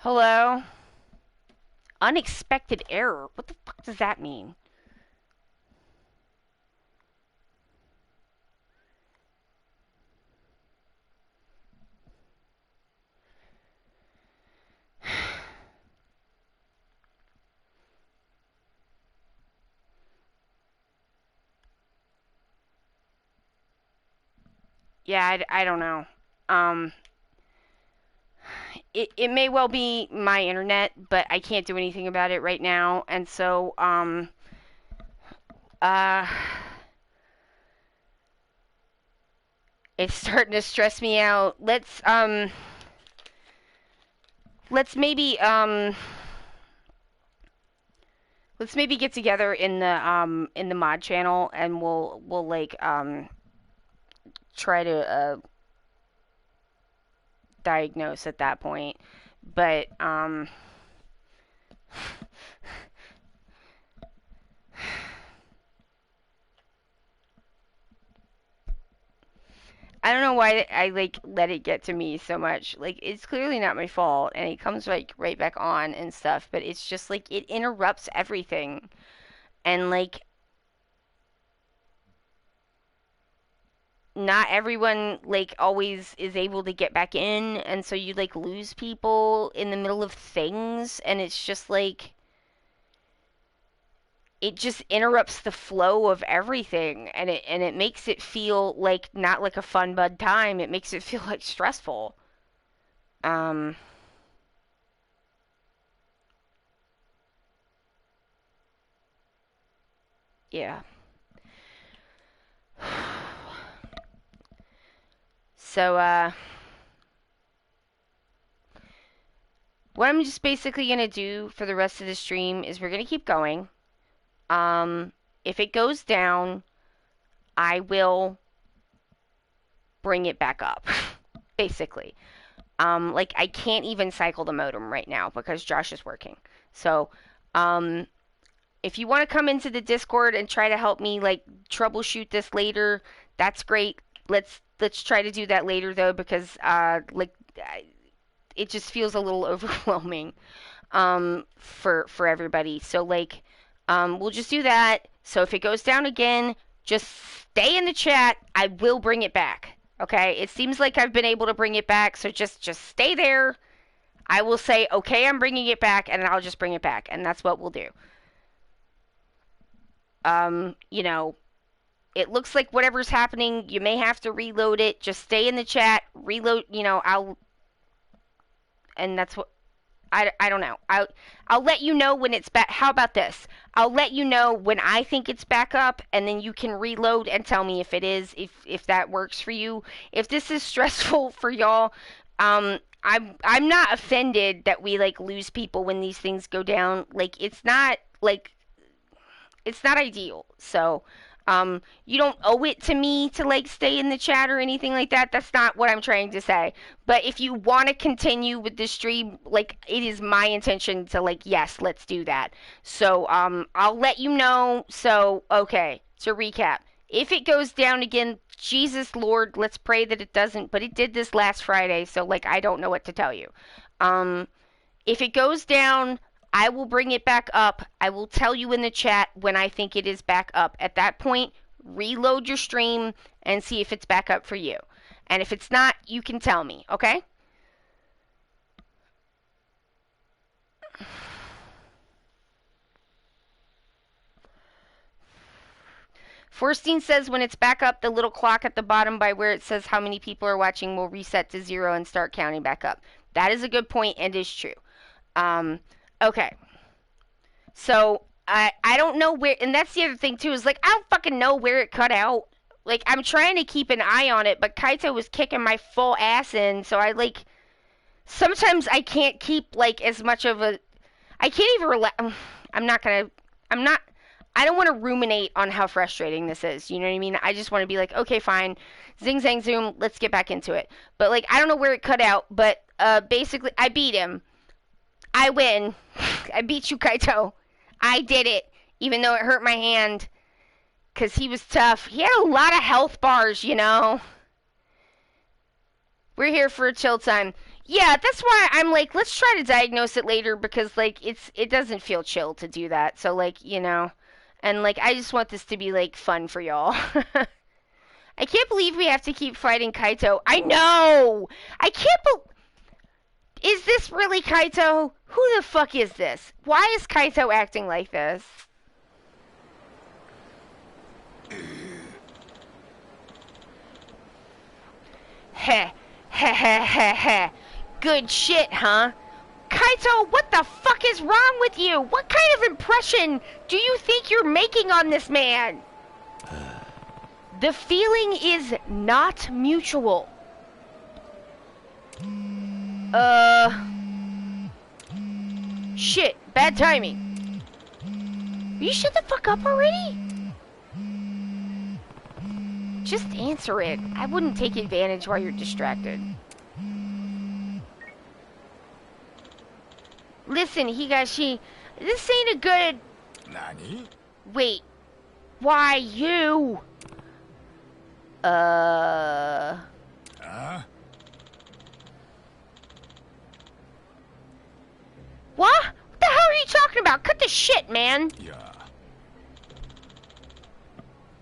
Hello? Unexpected error? What the fuck does that mean? Yeah, I don't know. Um, it may well be my internet, but I can't do anything about it right now. And so, uh, it's starting to stress me out. Let's maybe, let's maybe get together in the mod channel and we'll like, try to, diagnose at that point. But, I don't know why I like let it get to me so much. Like it's clearly not my fault and it comes like right back on and stuff, but it's just like it interrupts everything. And like not everyone like always is able to get back in and so you like lose people in the middle of things and it's just like it just interrupts the flow of everything and it makes it feel like not like a fun bud time. It makes it feel like stressful. Um yeah. So, what I'm just basically gonna do for the rest of the stream is we're gonna keep going. Um, if it goes down, I will bring it back up, basically. Like I can't even cycle the modem right now because Josh is working. So, um, if you want to come into the Discord and try to help me like troubleshoot this later, that's great. Let's try to do that later though because it just feels a little overwhelming for everybody. So like we'll just do that. So if it goes down again, just stay in the chat. I will bring it back. Okay? It seems like I've been able to bring it back, so just stay there. I will say, "Okay, I'm bringing it back," and I'll just bring it back, and that's what we'll do. You know, it looks like whatever's happening, you may have to reload it. Just stay in the chat, reload, I'll and that's what I don't know. I'll let you know when it's back. How about this? I'll let you know when I think it's back up, and then you can reload and tell me if it is, if that works for you. If this is stressful for y'all, I'm not offended that we like lose people when these things go down. Like it's not ideal. So, you don't owe it to me to like stay in the chat or anything like that. That's not what I'm trying to say. But if you want to continue with the stream, like it is my intention to like, yes, let's do that. So, I'll let you know. So, okay, to recap, if it goes down again, Jesus Lord, let's pray that it doesn't. But it did this last Friday, so like I don't know what to tell you. Um, if it goes down, I will bring it back up. I will tell you in the chat when I think it is back up. At that point, reload your stream and see if it's back up for you. And if it's not, you can tell me, okay? Forstein says when it's back up, the little clock at the bottom by where it says how many people are watching will reset to 0 and start counting back up. That is a good point and is true. Okay. So I don't know where, and that's the other thing too is like I don't fucking know where it cut out. Like I'm trying to keep an eye on it, but Kaito was kicking my full ass in, so I like sometimes I can't keep like as much of a. I can't even relax. I'm not gonna. I'm not. I don't want to ruminate on how frustrating this is. You know what I mean? I just want to be like, okay, fine, zing zang zoom, let's get back into it. But like I don't know where it cut out, but basically I beat him. I win. I beat you, Kaito. I did it, even though it hurt my hand, because he was tough. He had a lot of health bars, you know. We're here for a chill time. Yeah, that's why I'm like, let's try to diagnose it later because like it doesn't feel chill to do that. So like, and like I just want this to be like fun for y'all. I can't believe we have to keep fighting Kaito. I know. I can't Is this really Kaito? Who the fuck is this? Why is Kaito acting like this? Heh, heh, heh, heh, heh. Good shit, huh? Kaito, what the fuck is wrong with you? What kind of impression do you think you're making on this man? The feeling is not mutual. Shit, bad timing. Will you shut the fuck up already? Just answer it. I wouldn't take advantage while you're distracted. Listen, Higashi, this ain't a good... Nani? Wait. Why you? Huh? What? What the hell are you talking about? Cut the shit, man. Yeah.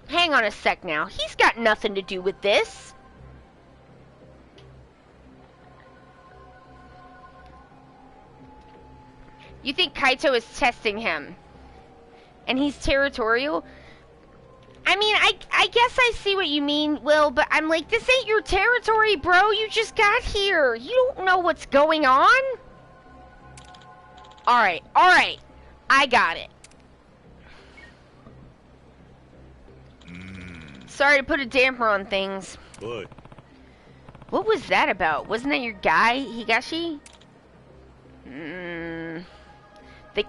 Hang on a sec now. He's got nothing to do with this. You think Kaito is testing him? And he's territorial? I mean, I guess I see what you mean, Will, but I'm like, this ain't your territory, bro. You just got here. You don't know what's going on? Alright. I got it. Sorry to put a damper on things. Good. What was that about? Wasn't that your guy, Higashi? The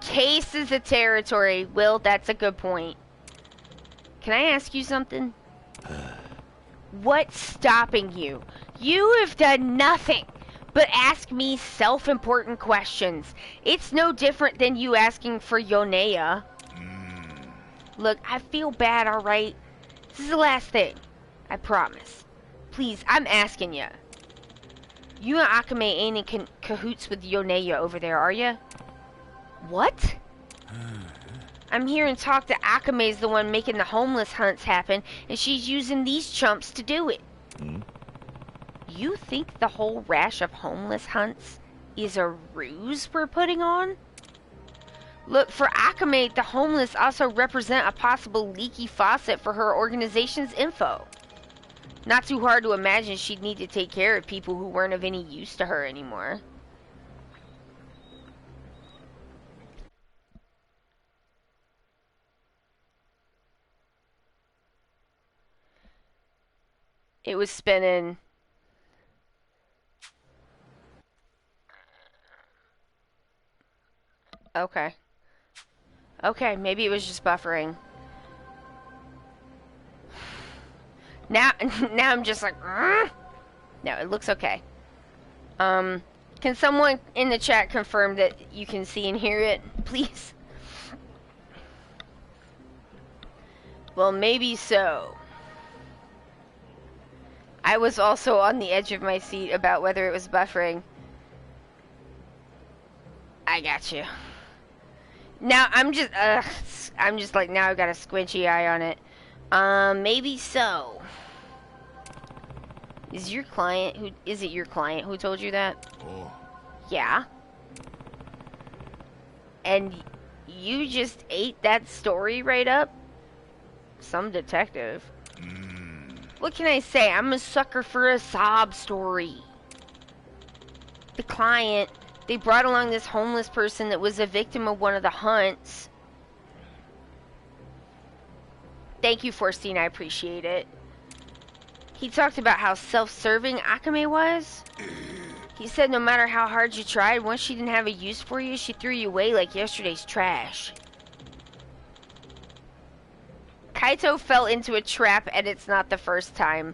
case is a territory. Will, that's a good point. Can I ask you something? What's stopping you? You have done nothing but ask me self-important questions. It's no different than you asking for Yonea. Look, I feel bad, alright? This is the last thing. I promise. Please, I'm asking you. You and Akame ain't in cahoots with Yonea over there, are you? What? I'm hearing talk that Akame's the one making the homeless hunts happen, and she's using these chumps to do it. You think the whole rash of homeless hunts is a ruse we're putting on? Look, for Akame, the homeless also represent a possible leaky faucet for her organization's info. Not too hard to imagine she'd need to take care of people who weren't of any use to her anymore. It was spinning. Okay. Okay, maybe it was just buffering. Now I'm just like, no, it looks okay. Can someone in the chat confirm that you can see and hear it, please? Well, maybe so. I was also on the edge of my seat about whether it was buffering. I got you. Now I'm just like, now I've got a squinchy eye on it. Maybe so. Is it your client who told you that? Oh. Yeah. And you just ate that story right up? Some detective. What can I say? I'm a sucker for a sob story. The client, they brought along this homeless person that was a victim of one of the hunts. Thank you, Forstine, I appreciate it. He talked about how self-serving Akame was. He said no matter how hard you tried, once she didn't have a use for you, she threw you away like yesterday's trash. Kaito fell into a trap, and it's not the first time.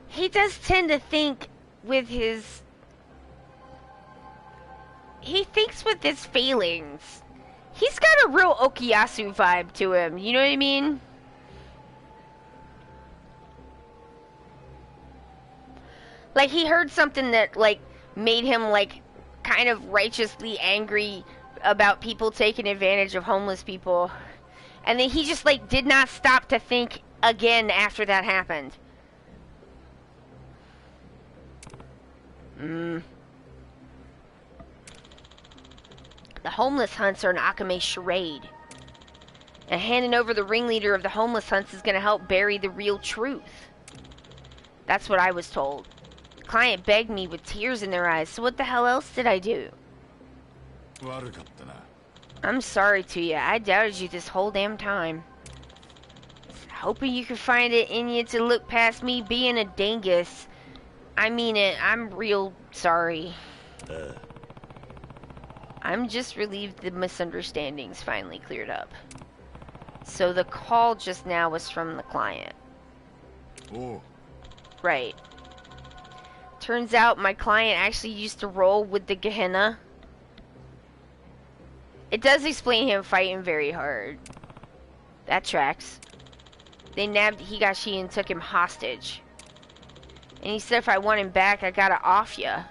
He does tend to think with his... He thinks with his feelings. He's got a real Okuyasu vibe to him, you know what I mean? Like, he heard something that, like, made him, like, kind of righteously angry about people taking advantage of homeless people. And then he just, like, did not stop to think again after that happened. The homeless hunts are an Akame charade. And handing over the ringleader of the homeless hunts is going to help bury the real truth. That's what I was told. The client begged me with tears in their eyes, so what the hell else did I do? I'm sorry to you. I doubted you this whole damn time. Hoping you could find it in you to look past me being a dingus. I mean it. I'm real sorry. I'm just relieved the misunderstandings finally cleared up. So the call just now was from the client. Oh. Right. Turns out my client actually used to roll with the Gehenna. It does explain him fighting very hard. That tracks. They nabbed Higashi and took him hostage. And he said if I want him back, I gotta off ya.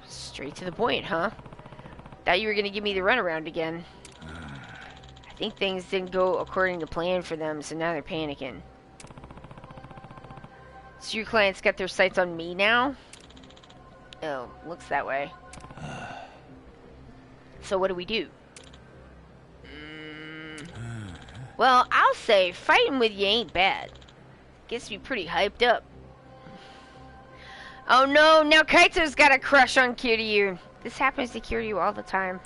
Straight to the point, huh? Thought you were gonna give me the runaround again. I think things didn't go according to plan for them, so now they're panicking. So your clients got their sights on me now? Oh, looks that way. So what do we do? Well, I'll say fighting with you ain't bad. Gets me pretty hyped up. Oh no, now Kaito's got a crush on Kiryu. This happens to Kiryu all the time.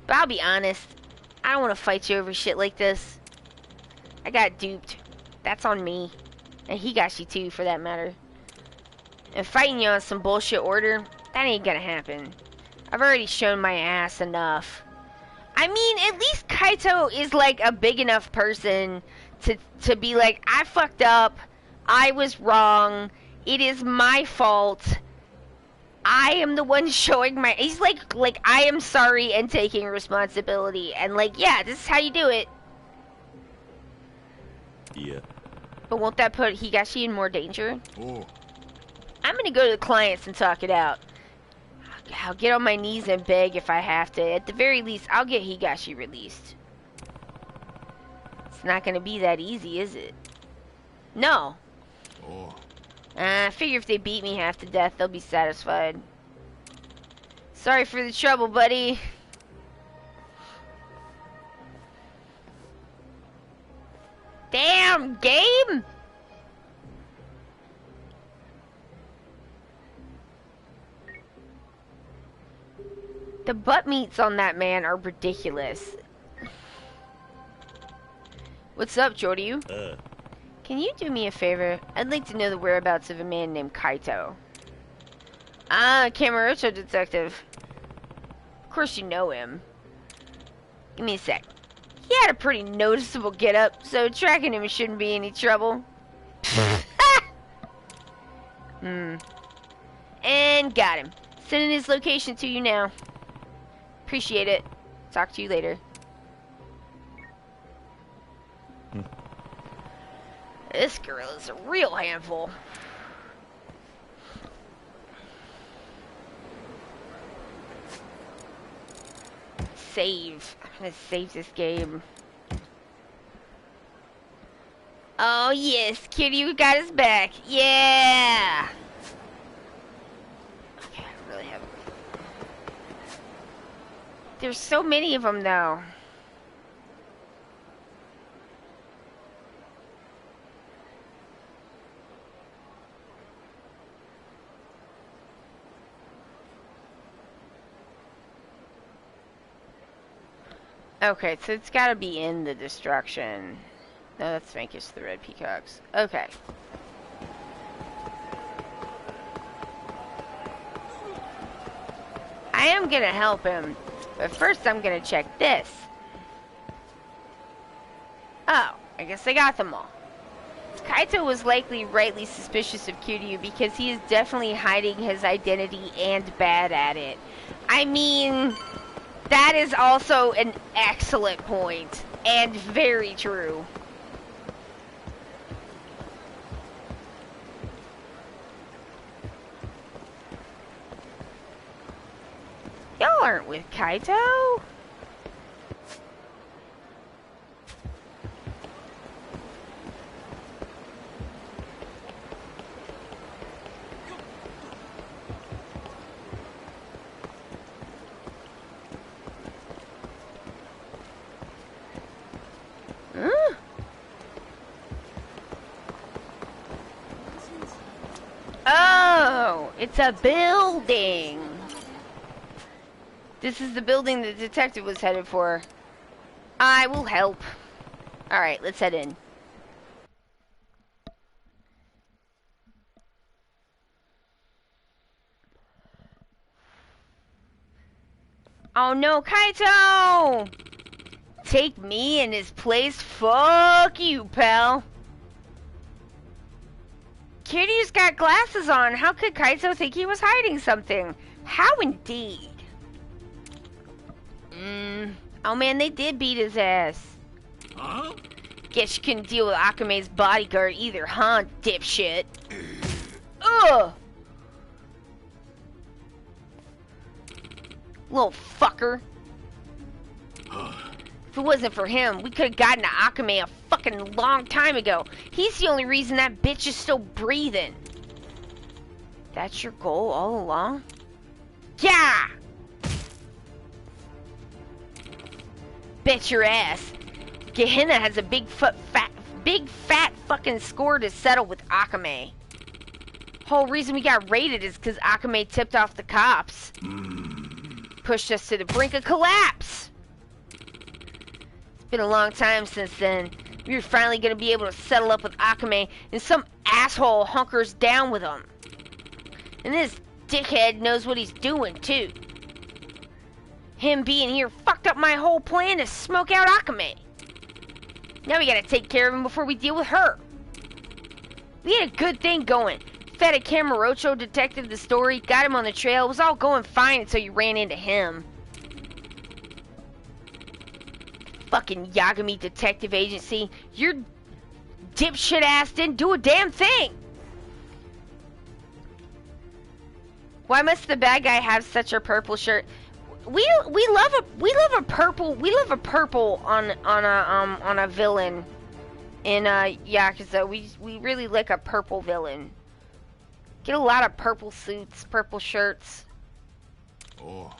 But I'll be honest, I don't want to fight you over shit like this. I got duped. That's on me. And Higashi too, for that matter. And fighting you on some bullshit order, that ain't gonna happen. I've already shown my ass enough. I mean, at least Kaito is like a big enough person to be like, I fucked up, I was wrong, it is my fault, I am the one showing my, he's like I am sorry and taking responsibility, and like, yeah, this is how you do it. Yeah. But won't that put Higashi in more danger? Oh. I'm gonna go to the clients and talk it out. I'll get on my knees and beg if I have to. At the very least, I'll get Higashi released. It's not gonna be that easy, is it? No. Oh. I figure if they beat me half to death, they'll be satisfied. Sorry for the trouble, buddy. Damn, game! The butt meats on that man are ridiculous. What's up, Joryu? Can you do me a favor? I'd like to know the whereabouts of a man named Kaito. Ah, Kamurocho detective. Of course you know him. Give me a sec. He had a pretty noticeable getup, so tracking him shouldn't be any trouble. And got him. Sending his location to you now. Appreciate it. Talk to you later. This girl is a real handful. Save. I'm gonna save this game. Oh yes, Kiryu got his back. Yeah! Okay, I really have... There's so many of them though. Okay, so it's gotta be in the destruction. No, that's Vanquish the Red Peacocks. Okay. I am gonna help him, but first I'm gonna check this. Oh, I guess I got them all. Kaito was likely rightly suspicious of Kiryu because he is definitely hiding his identity and bad at it. I mean... That is also an excellent point, and very true. aren't with Kaito. Huh? Oh, it's a building. This is the building the detective was headed for. I will help. Alright, let's head in. Oh no, Kaito! Take me in his place? Fuck you, pal. Kiryu's got glasses on. How could Kaito think he was hiding something? How indeed? Oh man, they did beat his ass. Huh? Guess you couldn't deal with Akame's bodyguard either, huh, dipshit? Ugh! Little fucker. If it wasn't for him, we could have gotten to Akame a fucking long time ago. He's the only reason that bitch is still breathing. That's your goal all along? Yeah! Bet your ass. Gehenna has a big fat fucking score to settle with Akame. Whole reason we got raided is because Akame tipped off the cops. Pushed us to the brink of collapse. It's been a long time since then. We were finally gonna be able to settle up with Akame, and some asshole hunkers down with him. And this dickhead knows what he's doing too. Him being here fucked up my whole plan to smoke out Akame. Now we gotta take care of him before we deal with her. We had a good thing going. Fed a Kamurocho detective the story, got him on the trail. It was all going fine until you ran into him. Fucking Yagami Detective Agency. Your dipshit ass didn't do a damn thing. Why must the bad guy have such a purple shirt? We love a purple on a villain in Yakuza. We really like a purple villain. Get a lot of purple suits, purple shirts. Oh.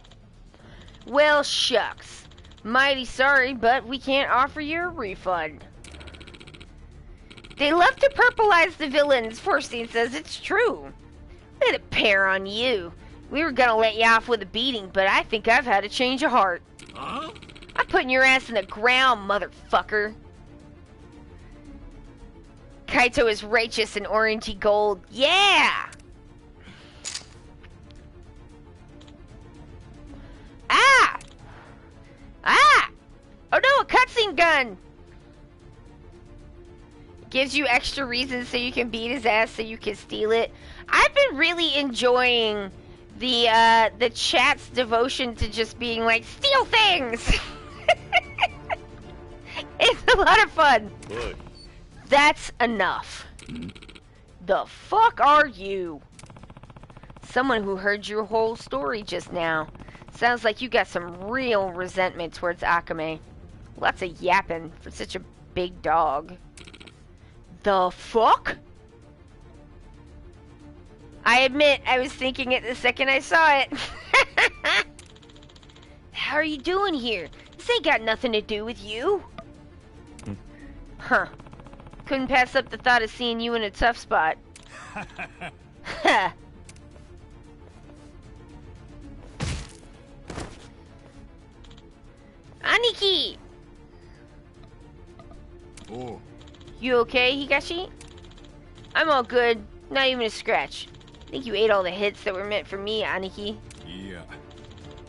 Well, shucks. Mighty sorry, but we can't offer you a refund. They love to purplize the villains, Forstein says. It's true. Let a pair on you. We were gonna let you off with a beating, but I think I've had a change of heart. Huh? I'm putting your ass in the ground, motherfucker. Kaito is righteous and orangey gold. Yeah! Ah! Ah! Oh no, a cutscene gun! Gives you extra reasons so you can beat his ass so you can steal it. I've been really enjoying the chat's devotion to just being like, steal things! It's a lot of fun. Good. That's enough. The fuck are you? Someone who heard your whole story just now. Sounds like you got some real resentment towards Akame. Lots of yapping for such a big dog. The fuck? I admit, I was thinking it the second I saw it. How are you doing here? This ain't got nothing to do with you. Huh. Couldn't pass up the thought of seeing you in a tough spot. Ha. Aniki! Oh. You okay, Higashi? I'm all good. Not even a scratch. I think you ate all the hits that were meant for me, Aniki. Yeah.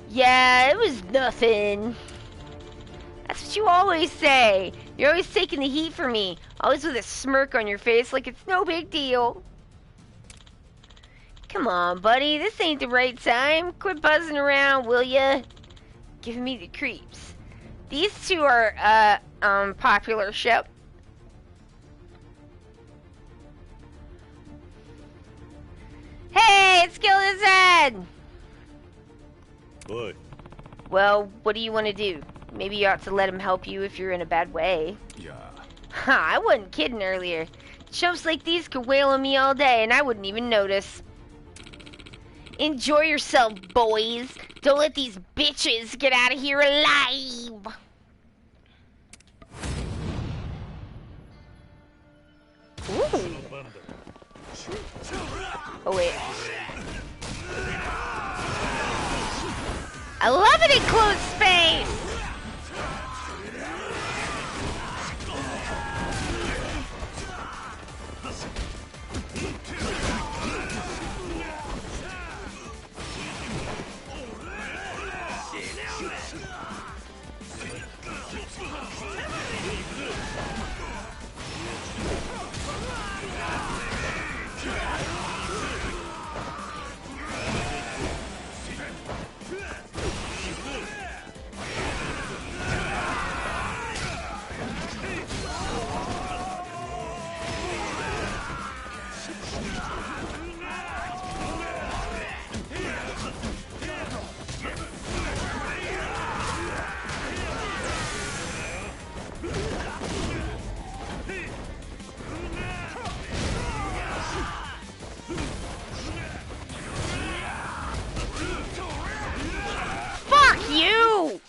Yeah, it was nothing. That's what you always say. You're always taking the heat for me. Always with a smirk on your face like it's no big deal. Come on, buddy. This ain't the right time. Quit buzzing around, will ya? Giving me the creeps. These two are, popular, Shep. Hey, it's Gilda's head! Good. Well, what do you want to do? Maybe you ought to let him help you if you're in a bad way. Yeah. Ha, I wasn't kidding earlier. Chumps like these could wail on me all day and I wouldn't even notice. Enjoy yourself, boys. Don't let these bitches get out of here alive. Ooh. Oh, wait. I love it in closed space. You!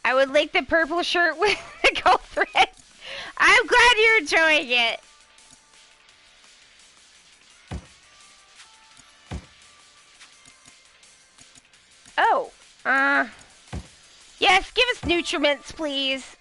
I would like the purple shirt with the gold thread. I'm glad you're enjoying it. Oh, yes, give us nutriments, please.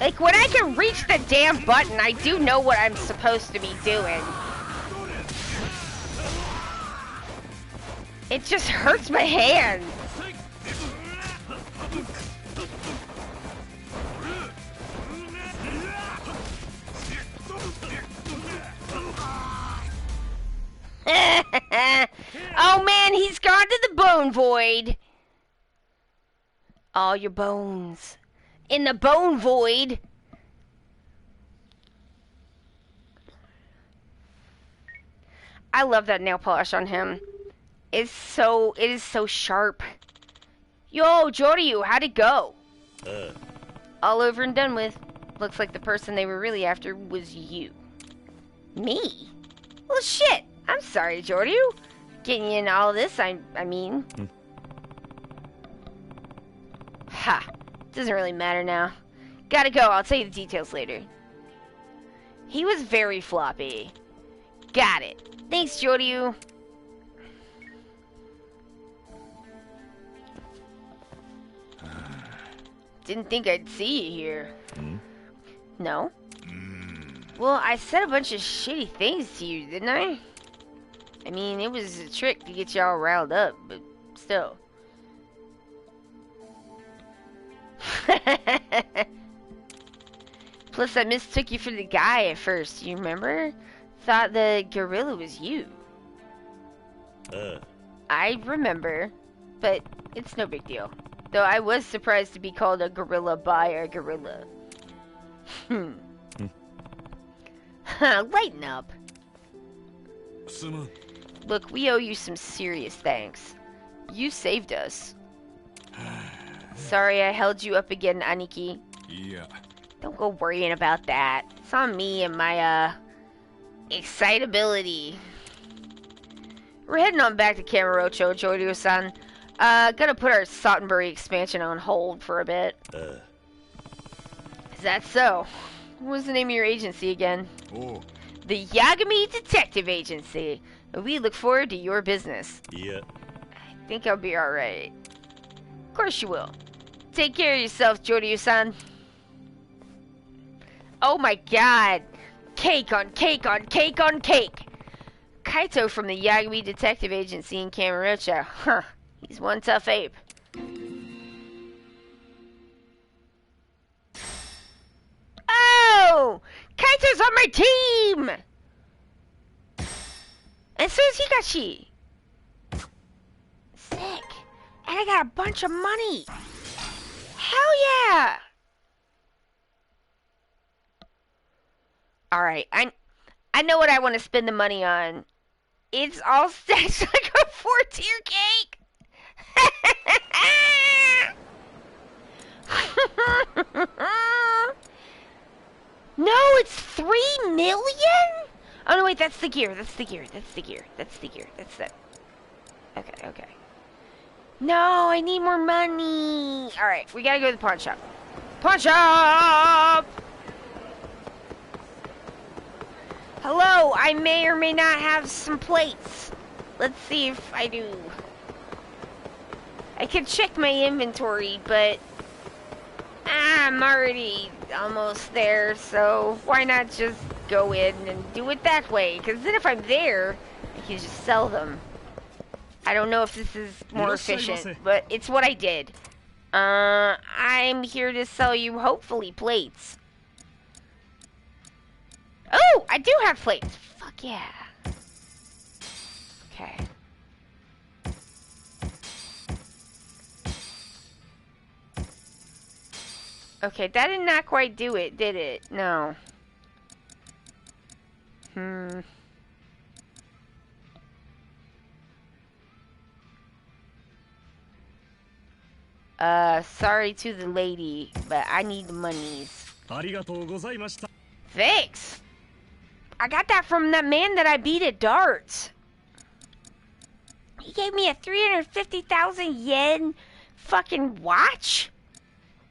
Like, when I can reach the damn button, I do know what I'm supposed to be doing. It just hurts my hand. Oh man, he's gone to the bone void. All your bones. In the bone void. I love that nail polish on him. It is so sharp. Yo, Joryu, how'd it go? All over and done with. Looks like the person they were really after was you. Me? Well, shit. I'm sorry, Joryu. Getting you in all this, I mean. Ha. Doesn't really matter now. Gotta go, I'll tell you the details later. He was very floppy. Got it. Thanks, Joryu. Didn't think I'd see you here. No? Well, I said a bunch of shitty things to you, didn't I? I mean, it was a trick to get y'all riled up, but still. Plus, I mistook you for the guy at first, you remember? Thought the gorilla was you. I remember, but it's no big deal. Though I was surprised to be called a gorilla by a gorilla. Lighten up. Look, we owe you some serious thanks. You saved us. Sorry I held you up again, Aniki. Yeah. Don't go worrying about that. It's on me and my, excitability. We're heading on back to Kamurocho, Joryu-san. Gotta put our Sottenbury expansion on hold for a bit. Is that so? What was the name of your agency again? Oh. The Yagami Detective Agency. We look forward to your business. Yeah. I think I'll be alright. Of course you will. Take care of yourself, Joryu-san. Oh my god. Cake on cake on cake on cake. Kaito from the Yagami Detective Agency in Kamurocho. Huh. He's one tough ape. Kaito's on my team! And so is Hikashi. Sick. And I got a bunch of money. Hell yeah! Alright, I know what I want to spend the money on. It's all stashed like a 4-tier cake! No, it's 3 million? Oh no, wait, that's the gear. That's that. Okay. No, I need more money. Alright, we gotta go to the pawn shop. Pawn shop! Hello, I may or may not have some plates. Let's see if I do. I could check my inventory, but I'm already almost there, so why not just go in and do it that way? Because then if I'm there, I can just sell them. I don't know if this is more efficient, but it's what I did. I'm here to sell you, hopefully, plates. Oh, I do have plates. Fuck yeah. Okay. Okay, that did not quite do it, did it? No. Sorry to the lady, but I need the monies. Thanks! I got that from that man that I beat at darts. He gave me a 350,000 yen fucking watch?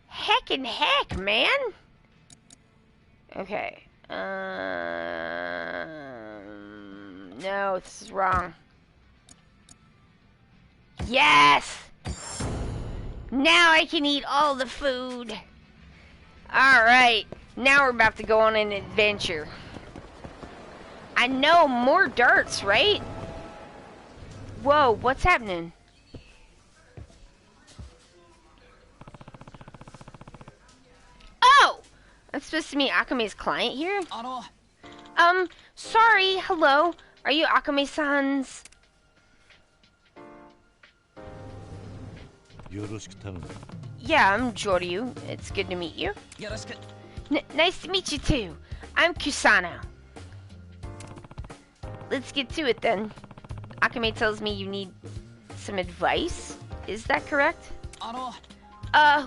Heckin' heck, man! Okay. No, this is wrong. Yes! Now I can eat all the food. Alright, now we're about to go on an adventure. I know, more darts, right? Whoa, what's happening? Oh! I'm supposed to meet Akame's client here? Sorry, hello. Are you Akame-san's? Yeah, I'm Joryu. It's good to meet you. Nice to meet you too. I'm Kusano. Let's get to it then. Akame tells me you need some advice. Is that correct?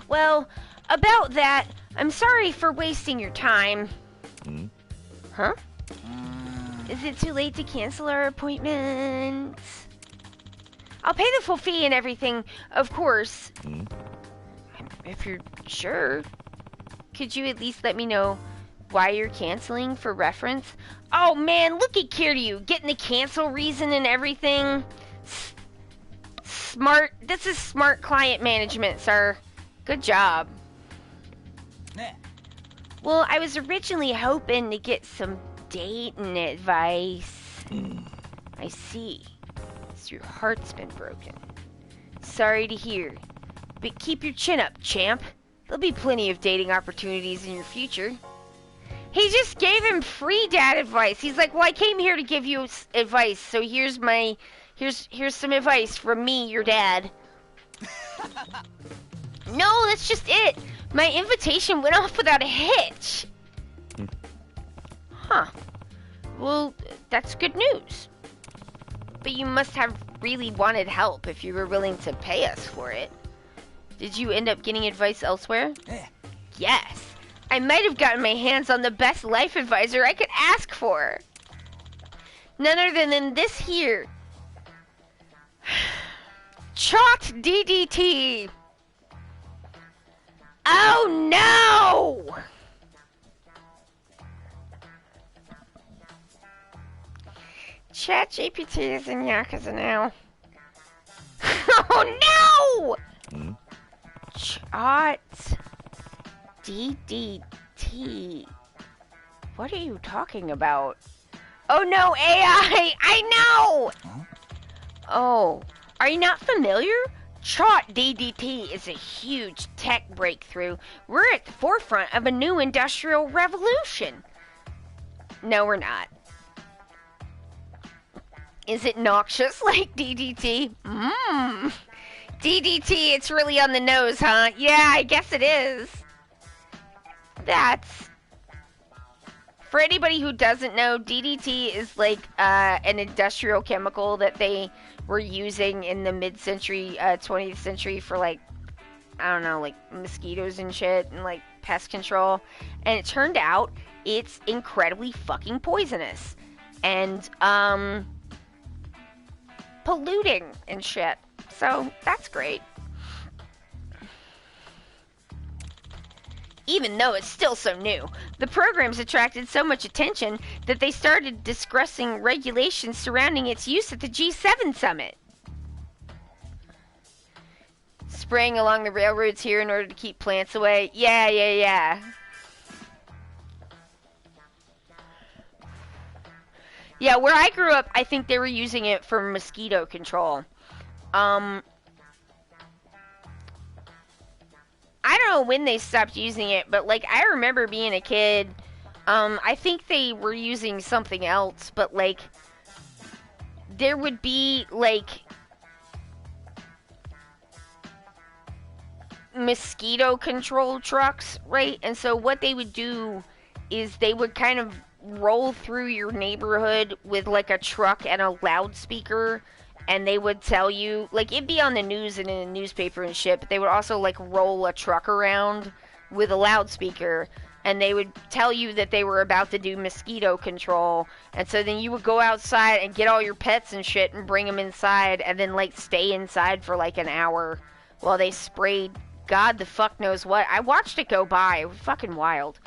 Well, about that, I'm sorry for wasting your time. Huh? Is it too late to cancel our appointment? I'll pay the full fee and everything, of course. If you're sure. Could you at least let me know why you're canceling for reference? Oh man, look at Kiryu, getting the cancel reason and everything. Smart, this is smart client management, sir. Good job. Well, I was originally hoping to get some dating advice. I see. So your heart's been broken. Sorry to hear. But keep your chin up, champ. There'll be plenty of dating opportunities in your future. He just gave him free dad advice. He's like, well, I came here to give you advice, so here's some advice from me, your dad. No, that's just it. My invitation went off without a hitch. Huh. Well, that's good news. But you must have really wanted help if you were willing to pay us for it. Did you end up getting advice elsewhere? Yes. I might have gotten my hands on the best life advisor I could ask for. None other than this here. Chalked DDT. Oh no! ChatGPT is in Yakuza now. Oh no! Chat DDT. What are you talking about? Oh no, AI! I know! Oh, are you not familiar? Chat DDT is a huge tech breakthrough. We're at the forefront of a new industrial revolution. No, we're not. Is it noxious like DDT? Mmm. DDT, it's really on the nose, huh? Yeah, I guess it is. That's... For anybody who doesn't know, DDT is like an industrial chemical that they were using in the mid-century, 20th century for like, I don't know, like mosquitoes and shit and like pest control. And it turned out it's incredibly fucking poisonous. And, polluting and shit. So that's great. Even though it's still so new, the program's attracted so much attention that they started discussing regulations surrounding its use at the G7 summit. Spraying along the railroads here in order to keep plants away. Yeah. Yeah, where I grew up, I think they were using it for mosquito control. I don't know when they stopped using it, but like I remember being a kid. I think they were using something else, but like there would be like mosquito control trucks, right? And so what they would do is they would kind of roll through your neighborhood with like a truck and a loudspeaker, and they would tell you, like, it'd be on the news and in the newspaper and shit, but they would also like roll a truck around with a loudspeaker, and they would tell you that they were about to do mosquito control. And so then you would go outside and get all your pets and shit and bring them inside, and then like stay inside for like an hour while they sprayed God the fuck knows what. I watched it go by. It was fucking wild.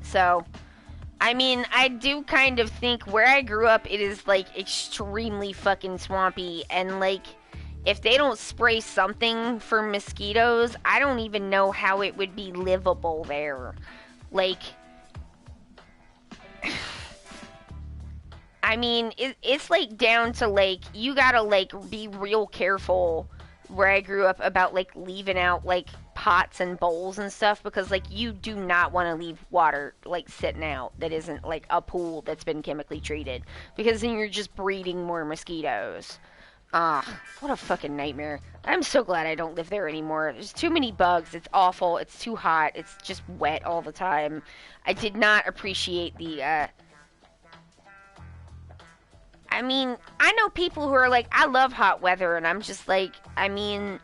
So, I mean, I do kind of think where I grew up, it is like extremely fucking swampy, and like if they don't spray something for mosquitoes, I don't even know how it would be livable there. Like, I mean, it's like down to like, you gotta like be real careful where I grew up about like leaving out like pots and bowls and stuff, because like you do not want to leave water like sitting out that isn't like a pool that's been chemically treated, because then you're just breeding more mosquitoes. Ah, what a fucking nightmare. I'm so glad I don't live there anymore. There's too many bugs. It's awful. It's too hot. It's just wet all the time. I did not appreciate the, I mean, I know people who are like, I love hot weather, and I'm just like, I mean,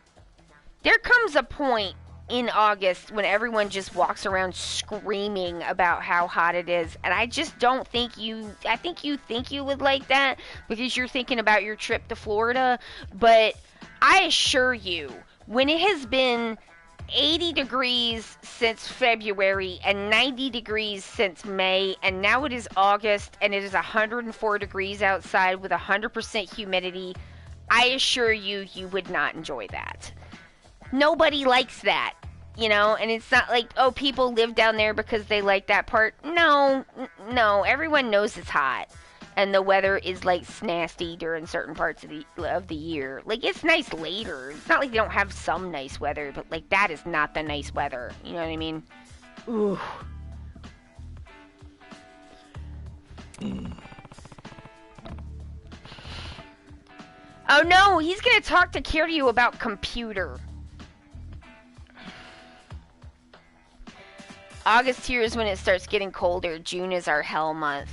there comes a point in August when everyone just walks around screaming about how hot it is, and I just don't think I think you would like that because you're thinking about your trip to Florida, but I assure you, when it has been 80 degrees since February and 90 degrees since May, and now it is August and it is 104 degrees outside with 100% humidity, I assure you, you would not enjoy that. Nobody likes that, you know, and it's not like, oh, people live down there because they like that part. No, everyone knows it's hot, and the weather is like nasty during certain parts of the year. Like, it's nice later. It's not like they don't have some nice weather, but like that is not the nice weather. You know what I mean? Ooh. Oh no, he's gonna talk to Kiryu about computer. August here is when it starts getting colder. June is our hell month.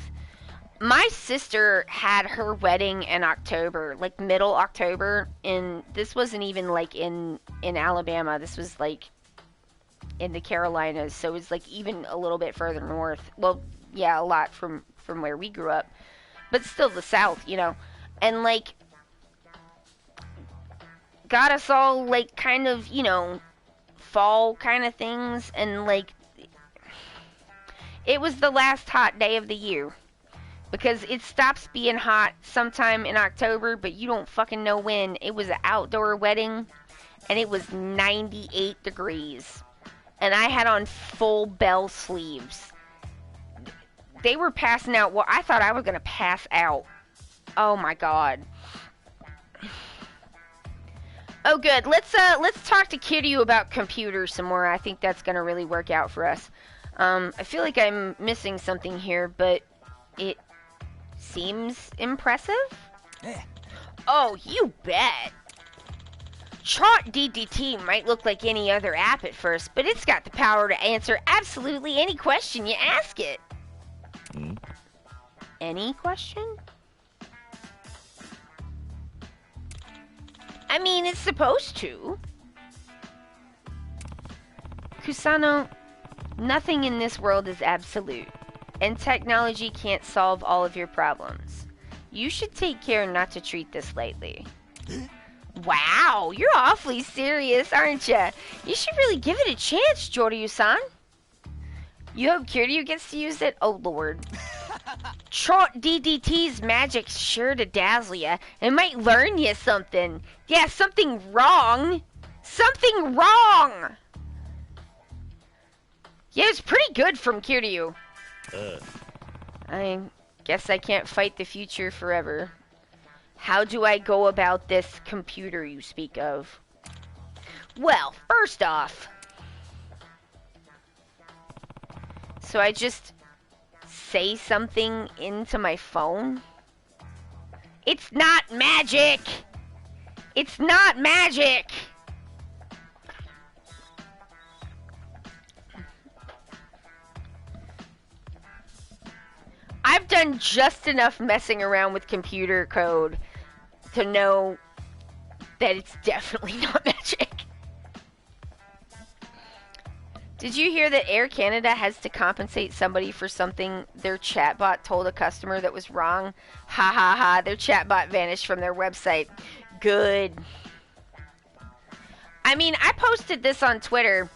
My sister had her wedding in October, like middle October, and this wasn't even like in Alabama. This was like in the Carolinas, so it's like even a little bit further north. Well, yeah, a lot from where we grew up, but still the South, you know. And like got us all like kind of, you know, fall kind of things, and like it was the last hot day of the year. Because it stops being hot sometime in October, but you don't fucking know when. It was an outdoor wedding, and it was 98 degrees. And I had on full bell sleeves. They were passing out. Well, I thought I was going to pass out. Oh my God. Oh, good. Let's talk to Kiryu about computers some more. I think that's gonna really work out for us. I feel like I'm missing something here, but it seems impressive. Eh. Oh, you bet. Chart DDT might look like any other app at first, but it's got the power to answer absolutely any question you ask it. Hmm? Any question? I mean, it's supposed to. Kusano, nothing in this world is absolute, and technology can't solve all of your problems. You should take care not to treat this lightly. Wow, you're awfully serious, aren't you? You should really give it a chance, Joryu-san. You hope Kiryu gets to use it? Oh, Lord. Trot DDT's magic's sure to dazzle you. It might learn you something. Yeah, something wrong. Something wrong! Yeah, it's pretty good from Kiryu. I guess I can't fight the future forever. How do I go about this computer you speak of? Well, first off, so I just say something into my phone? It's not magic! It's not magic! I've done just enough messing around with computer code to know that it's definitely not magic. Did you hear that Air Canada has to compensate somebody for something their chatbot told a customer that was wrong? Ha ha ha, their chatbot vanished from their website. Good. I mean, I posted this on Twitter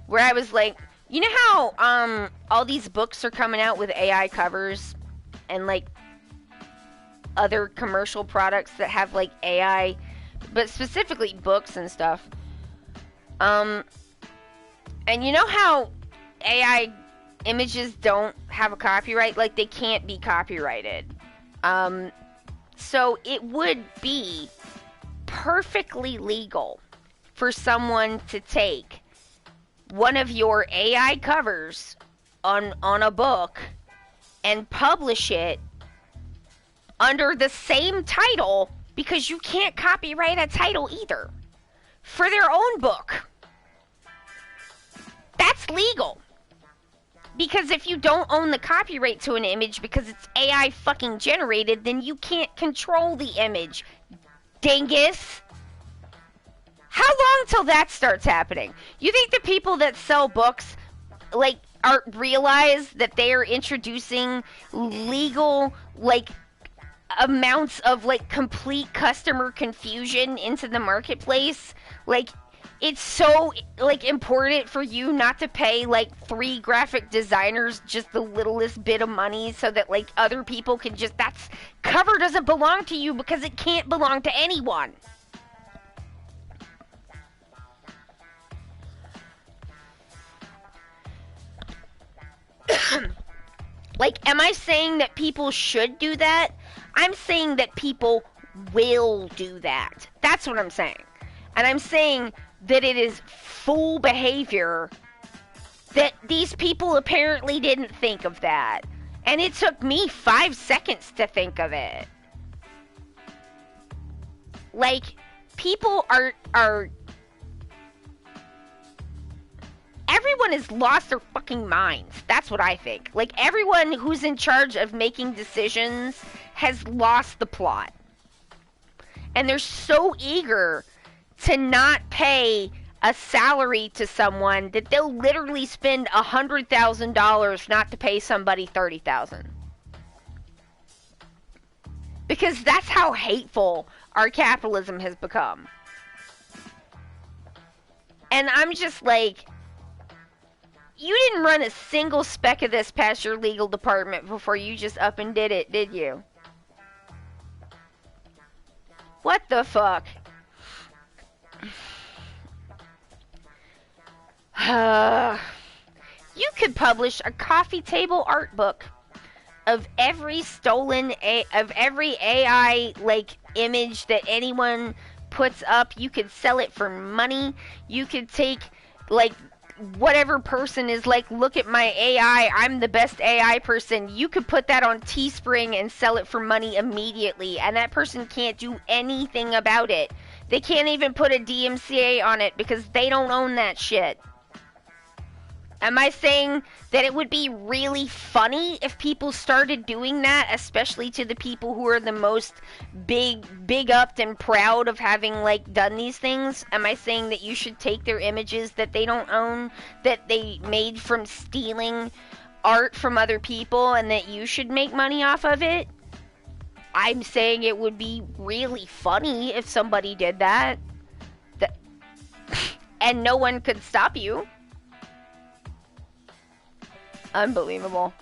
where I was like, you know how all these books are coming out with AI covers and like other commercial products that have like AI, but specifically books and stuff. And you know how AI images don't have a copyright? Like, they can't be copyrighted. So it would be perfectly legal for someone to take one of your AI covers on a book and publish it under the same title, because you can't copyright a title either, for their own book. That's legal. Because if you don't own the copyright to an image because it's AI fucking generated, then you can't control the image. Dingus. How long till that starts happening? You think the people that sell books, like, realize that they are introducing legal, like, amounts of, like, complete customer confusion into the marketplace? Like, it's so, like, important for you not to pay, like, 3 graphic designers just the littlest bit of money so that, like, other people can just, that's, cover doesn't belong to you because it can't belong to anyone. Like, am I saying that people should do that? I'm saying that people will do that. That's what I'm saying. And I'm saying that it is fool behavior that these people apparently didn't think of that. And it took me 5 seconds to think of it. Like, people are everyone has lost their fucking minds. That's what I think. Like, everyone who's in charge of making decisions has lost the plot. And they're so eager to not pay a salary to someone that they'll literally spend $100,000 not to pay somebody $30,000. Because that's how hateful our capitalism has become. And I'm just like, you didn't run a single speck of this past your legal department before you just up and did it, did you? What the fuck? You could publish a coffee table art book of every stolen of every AI like image that anyone puts up, you could sell it for money. You could take, like, whatever person is like, look at my AI, I'm the best AI person. You could put that on Teespring and sell it for money immediately, and that person can't do anything about it. They can't even put a DMCA on it because they don't own that shit. Am I saying that it would be really funny if people started doing that, especially to the people who are the most big-upped and proud of having, like, done these things? Am I saying that you should take their images that they don't own, that they made from stealing art from other people, and that you should make money off of it? I'm saying it would be really funny if somebody did that. And no one could stop you. Unbelievable.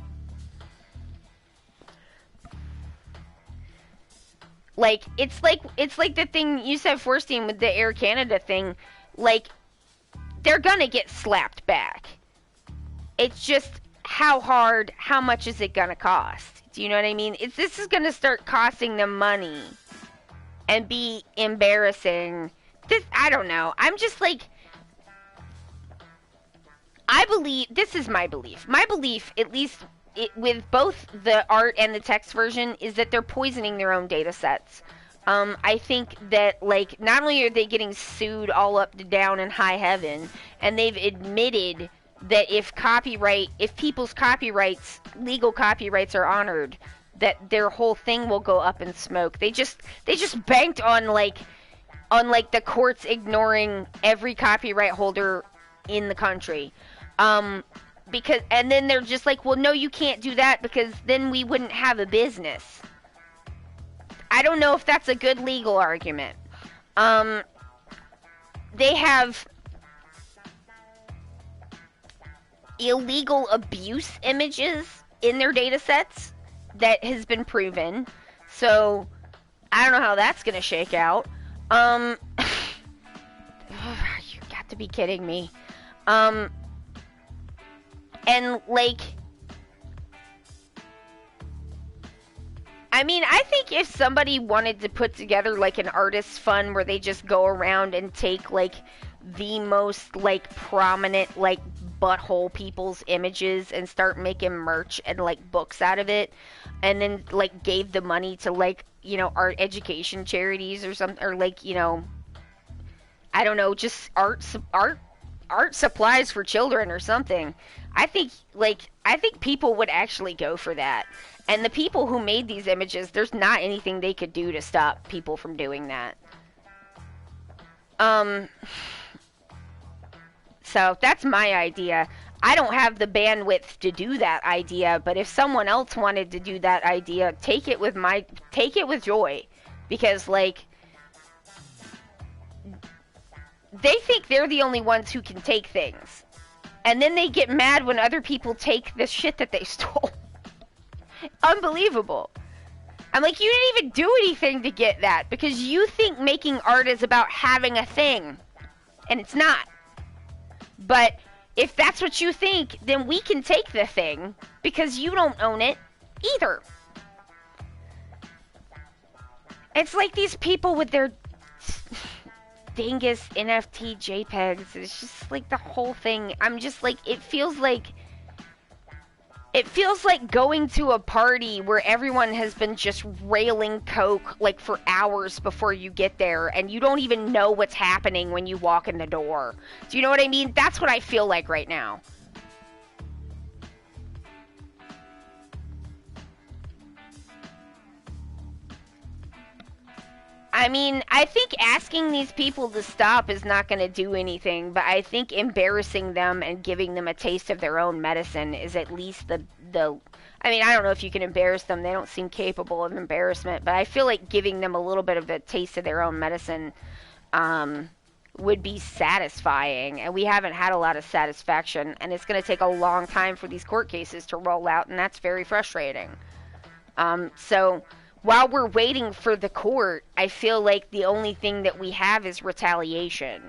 Like, it's like the thing you said, Forstein, with the Air Canada thing. Like, they're gonna get slapped back. It's just how hard, how much is it gonna cost? Do you know what I mean? This is gonna start costing them money and be embarrassing. I don't know. I'm just like, I believe, this is my belief. My belief, at least with both the art and the text version, is that they're poisoning their own data sets. I think that, like, not only are they getting sued all up to down in high heaven, and they've admitted that if people's copyrights, legal copyrights are honored, that their whole thing will go up in smoke. They just banked on the courts ignoring every copyright holder in the country. Because, and then they're just like, well, no, you can't do that because then we wouldn't have a business. I don't know if that's a good legal argument. They have illegal abuse images in their data sets that has been proven. So, I don't know how that's gonna shake out. You got to be kidding me. And, like, I mean, I think if somebody wanted to put together, like, an artist fund where they just go around and take, like, the most, like, prominent, like, butthole people's images and start making merch and, like, books out of it, and then, like, gave the money to, like, you know, art education charities or something, or, like, you know, I don't know, just art supplies for children or something. I think people would actually go for that. And the people who made these images, there's not anything they could do to stop people from doing that. So that's my idea. I don't have the bandwidth to do that idea, but if someone else wanted to do that idea, take it with joy. Because, like, they think they're the only ones who can take things. And then they get mad when other people take the shit that they stole. Unbelievable. I'm like, you didn't even do anything to get that, because you think making art is about having a thing. And it's not. But if that's what you think, then we can take the thing, because you don't own it either. It's like these people with their dingus NFT JPEGs. It's just like the whole thing. I'm just like, it feels like going to a party where everyone has been just railing coke like for hours before you get there, and you don't even know what's happening when you walk in the door. Do you know what I mean? That's what I feel like right now. I mean, I think asking these people to stop is not going to do anything, but I think embarrassing them and giving them a taste of their own medicine is at least the I mean, I don't know if you can embarrass them. They don't seem capable of embarrassment, but I feel like giving them a little bit of a taste of their own medicine would be satisfying, and we haven't had a lot of satisfaction, and it's going to take a long time for these court cases to roll out, and that's very frustrating. So while we're waiting for the court, I feel like the only thing that we have is retaliation.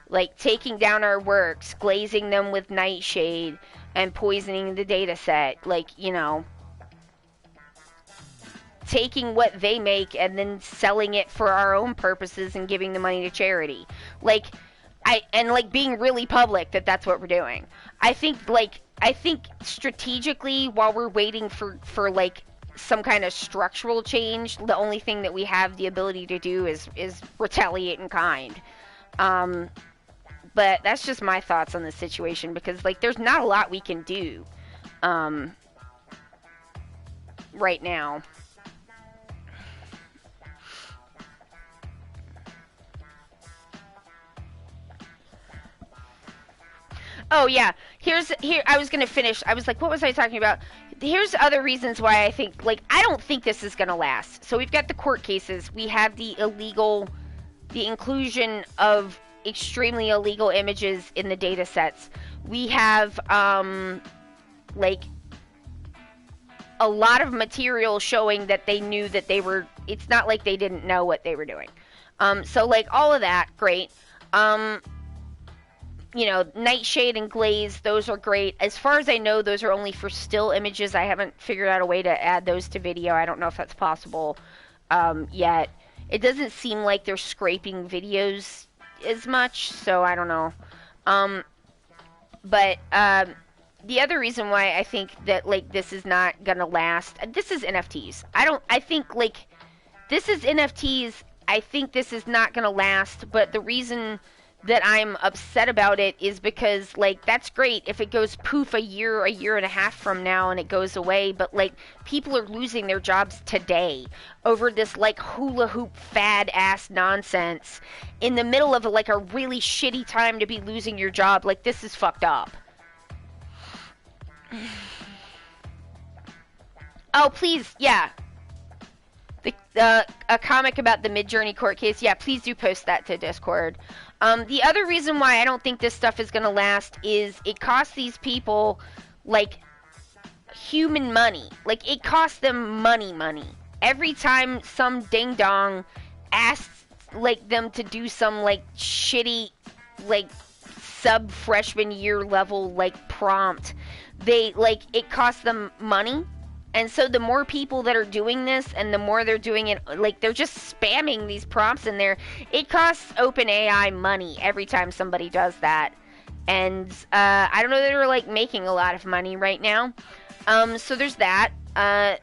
Like taking down our works, glazing them with nightshade, and poisoning the data set. Like, you know. taking what they make and then selling it for our own purposes and giving the money to charity. Like, like being really public that that's what we're doing. I think strategically, while we're waiting for like some kind of structural change, the only thing that we have the ability to do is retaliate in kind. But that's just my thoughts on the situation, because like there's not a lot we can do right now. Oh yeah, here I was gonna finish. I was like, what was I talking about? Here's other reasons why I think, like, I don't think this is gonna last. So we've got the court cases. We have the inclusion of extremely illegal images in the data sets. We have like a lot of material showing that they knew that they were. It's not like they didn't know what they were doing. So like all of that, great. You know, Nightshade and Glaze, those are great. As far as I know, those are only for still images. I haven't figured out a way to add those to video. I don't know if that's possible yet. It doesn't seem like they're scraping videos as much, so I don't know. But the other reason why I think that, like, this is not gonna last, this is NFTs. I think, like, this is NFTs. I think this is not gonna last, but the reason that I'm upset about it is because, like, that's great if it goes poof a year and a half from now and it goes away, but, like, people are losing their jobs today over this, like, hula hoop fad ass nonsense in the middle of like a really shitty time to be losing your job. Like, this is fucked up. Oh, please, yeah. A comic about the Midjourney court case. Yeah, please do post that to Discord. The other reason why I don't think this stuff is going to last is it costs these people, like, human money. Like, it costs them money. Every time some ding-dong asks, like, them to do some, like, shitty, like, sub-freshman year level, like, prompt, they, like, it costs them money. And so the more people that are doing this and the more they're doing it, like, they're just spamming these prompts in there. It costs OpenAI money every time somebody does that. And I don't know that they're, like, making a lot of money right now. So there's that.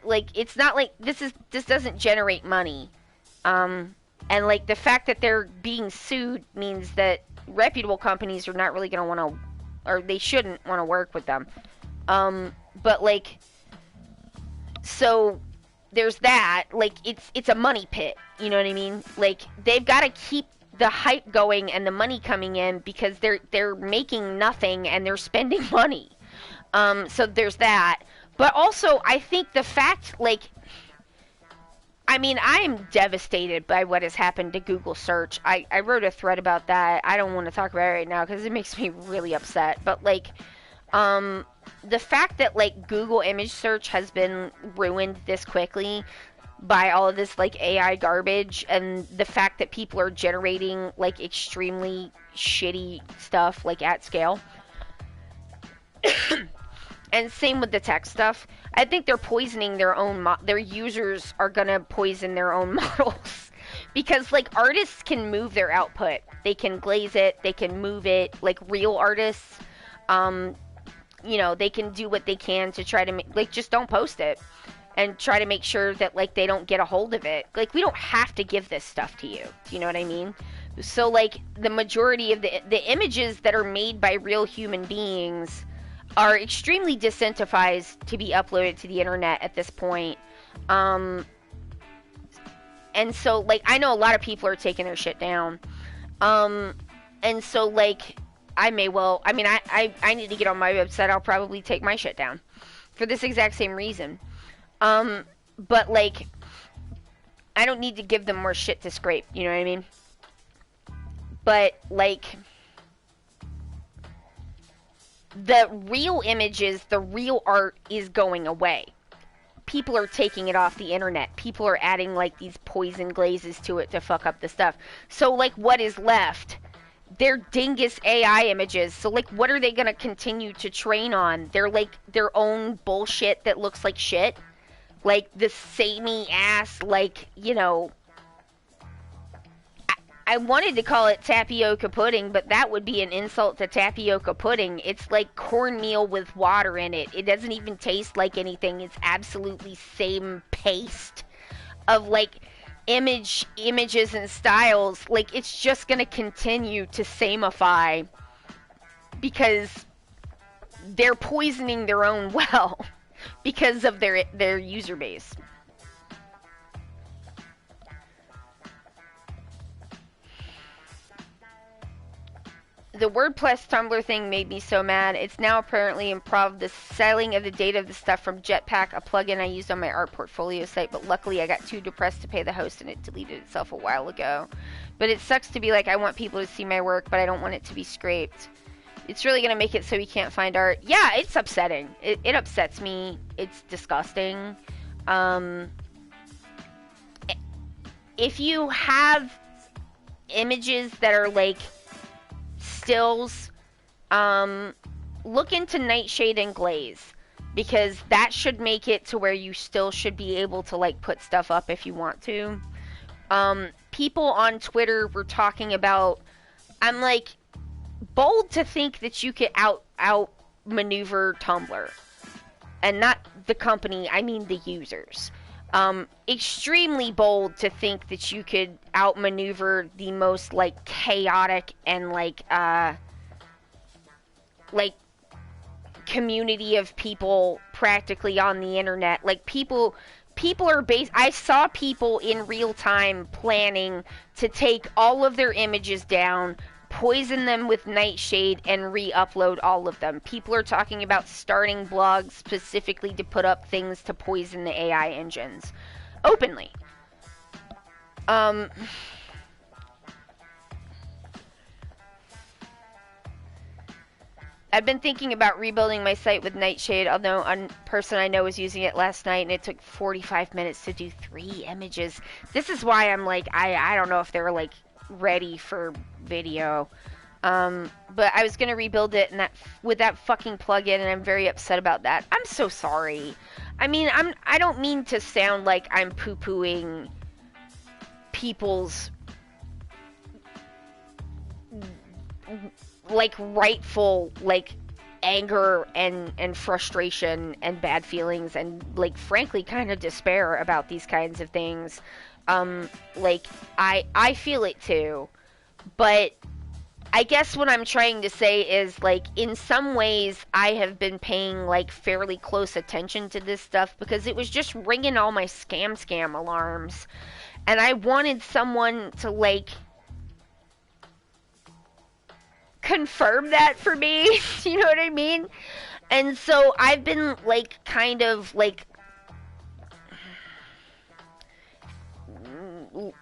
Like, it's not like this doesn't generate money. And, like, the fact that they're being sued means that reputable companies are not really going to want to, or they shouldn't want to work with them. But, like, so there's that. Like, it's a money pit, you know what I mean? Like, they've got to keep the hype going and the money coming in because they're making nothing and they're spending money. So there's that. But also, I think the fact, like, I mean, I am devastated by what has happened to Google search. I wrote a thread about that. I don't want to talk about it right now because it makes me really upset. But, like, the fact that, like, Google image search has been ruined this quickly by all of this, like, AI garbage, and the fact that people are generating, like, extremely shitty stuff, like, at scale. And same with the tech stuff. I think they're poisoning their own their users are gonna poison their own models. Because, like, artists can move their output. They can glaze it, they can move it, like real artists. You know, they can do what they can to try to like, just don't post it and try to make sure that, like, they don't get a hold of it. Like, we don't have to give this stuff to you. Do you know what I mean? So, like, the majority of the images that are made by real human beings are extremely disincentivized to be uploaded to the internet at this point. And so, like, I know a lot of people are taking their shit down. And so, like, I may well, I mean, I need to get on my website. I'll probably take my shit down for this exact same reason. But, like, I don't need to give them more shit to scrape, you know what I mean? But, like, the real images, the real art is going away. People are taking it off the internet. People are adding, like, these poison glazes to it to fuck up the stuff. So, like, what is left? They're dingus AI images. So, like, what are they going to continue to train on? They're, like, their own bullshit that looks like shit. like the samey ass, like, you know, I wanted to call it tapioca pudding, but that would be an insult to tapioca pudding. It's like cornmeal with water in it. It doesn't even taste like anything. It's absolutely same paste of like images and styles. Like, it's just gonna continue to samify because they're poisoning their own well because of their user base. The WordPress Tumblr thing made me so mad. It's now apparently improv the selling of the data of the stuff from Jetpack, a plugin I used on my art portfolio site, but luckily I got too depressed to pay the host and it deleted itself a while ago. But it sucks to be like, I want people to see my work, but I don't want it to be scraped. It's really going to make it so we can't find art. Yeah, it's upsetting. It upsets me. It's disgusting. If you have images that are like stills, look into Nightshade and Glaze, because that should make it to where you still should be able to like put stuff up if you want to. People on Twitter were talking about, I'm like, bold to think that you could outmaneuver Tumblr, and not the company, I mean the users. Extremely bold to think that you could outmaneuver the most like chaotic and like community of people practically on the internet. Like people are I saw people in real time planning to take all of their images down, poison them with Nightshade, and re-upload all of them. People are talking about starting blogs specifically to put up things to poison the AI engines. Openly. I've been thinking about rebuilding my site with Nightshade, although a person I know was using it last night and it took 45 minutes to do 3 images. This is why I'm like, I don't know if they were like ready for video. But I was gonna rebuild it and with that fucking plugin, and I'm very upset about that. I'm so sorry. I mean, I don't mean to sound like I'm poo-pooing people's like rightful like anger and frustration and bad feelings and like frankly kind of despair about these kinds of things. Like I feel it too, but I guess what I'm trying to say is, like, in some ways, I have been paying, like, fairly close attention to this stuff because it was just ringing all my scam alarms. And I wanted someone to, like, confirm that for me. You know what I mean? And so I've been, like, kind of, like,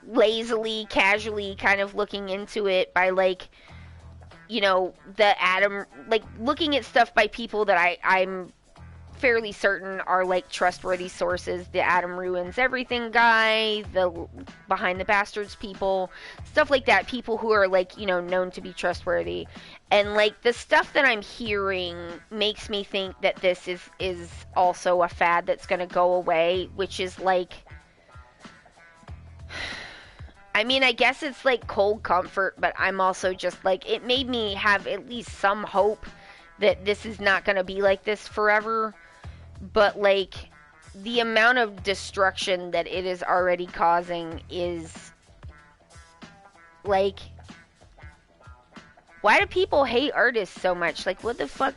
lazily, casually kind of looking into it by, like, you know, the Adam, like, looking at stuff by people that I'm fairly certain are, like, trustworthy sources. The Adam Ruins Everything guy, the Behind the Bastards people, stuff like that. People who are, like, you know, known to be trustworthy. And, like, the stuff that I'm hearing makes me think that this is also a fad that's gonna go away, which is, like, I mean, I guess it's like cold comfort, but I'm also just like, it made me have at least some hope that this is not going to be like this forever. But like, the amount of destruction that it is already causing is like, why do people hate artists so much? Like, what the fuck?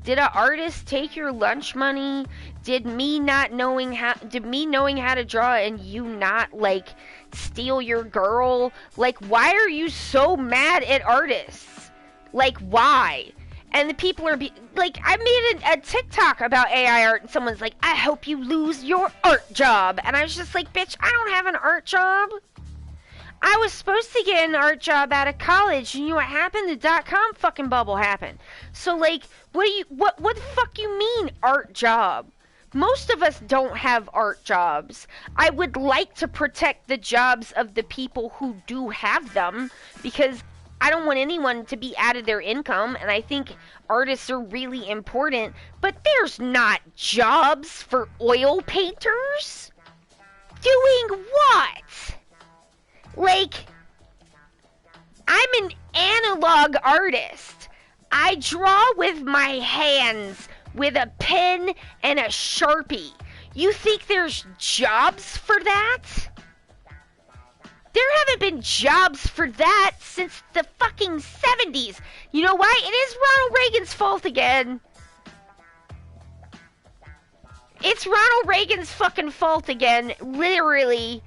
Did an artist take your lunch money? Did me knowing how to draw and you not, like, steal your girl? Like, why are you so mad at artists? Like, why? And the people are like, I made a TikTok about AI art and someone's like, I hope you lose your art job. And I was just like, bitch, I don't have an art job. I was supposed to get an art job out of college, and you know what happened? The .com fucking bubble happened. So, like, what the fuck you mean, art job? Most of us don't have art jobs. I would like to protect the jobs of the people who do have them, because I don't want anyone to be out of their income, and I think artists are really important, but there's not jobs for oil painters? Doing what? Like, I'm an analog artist. I draw with my hands with a pen and a Sharpie. You think there's jobs for that? There haven't been jobs for that since the fucking 70s. You know why? It is Ronald Reagan's fault again. It's Ronald Reagan's fucking fault again. Literally.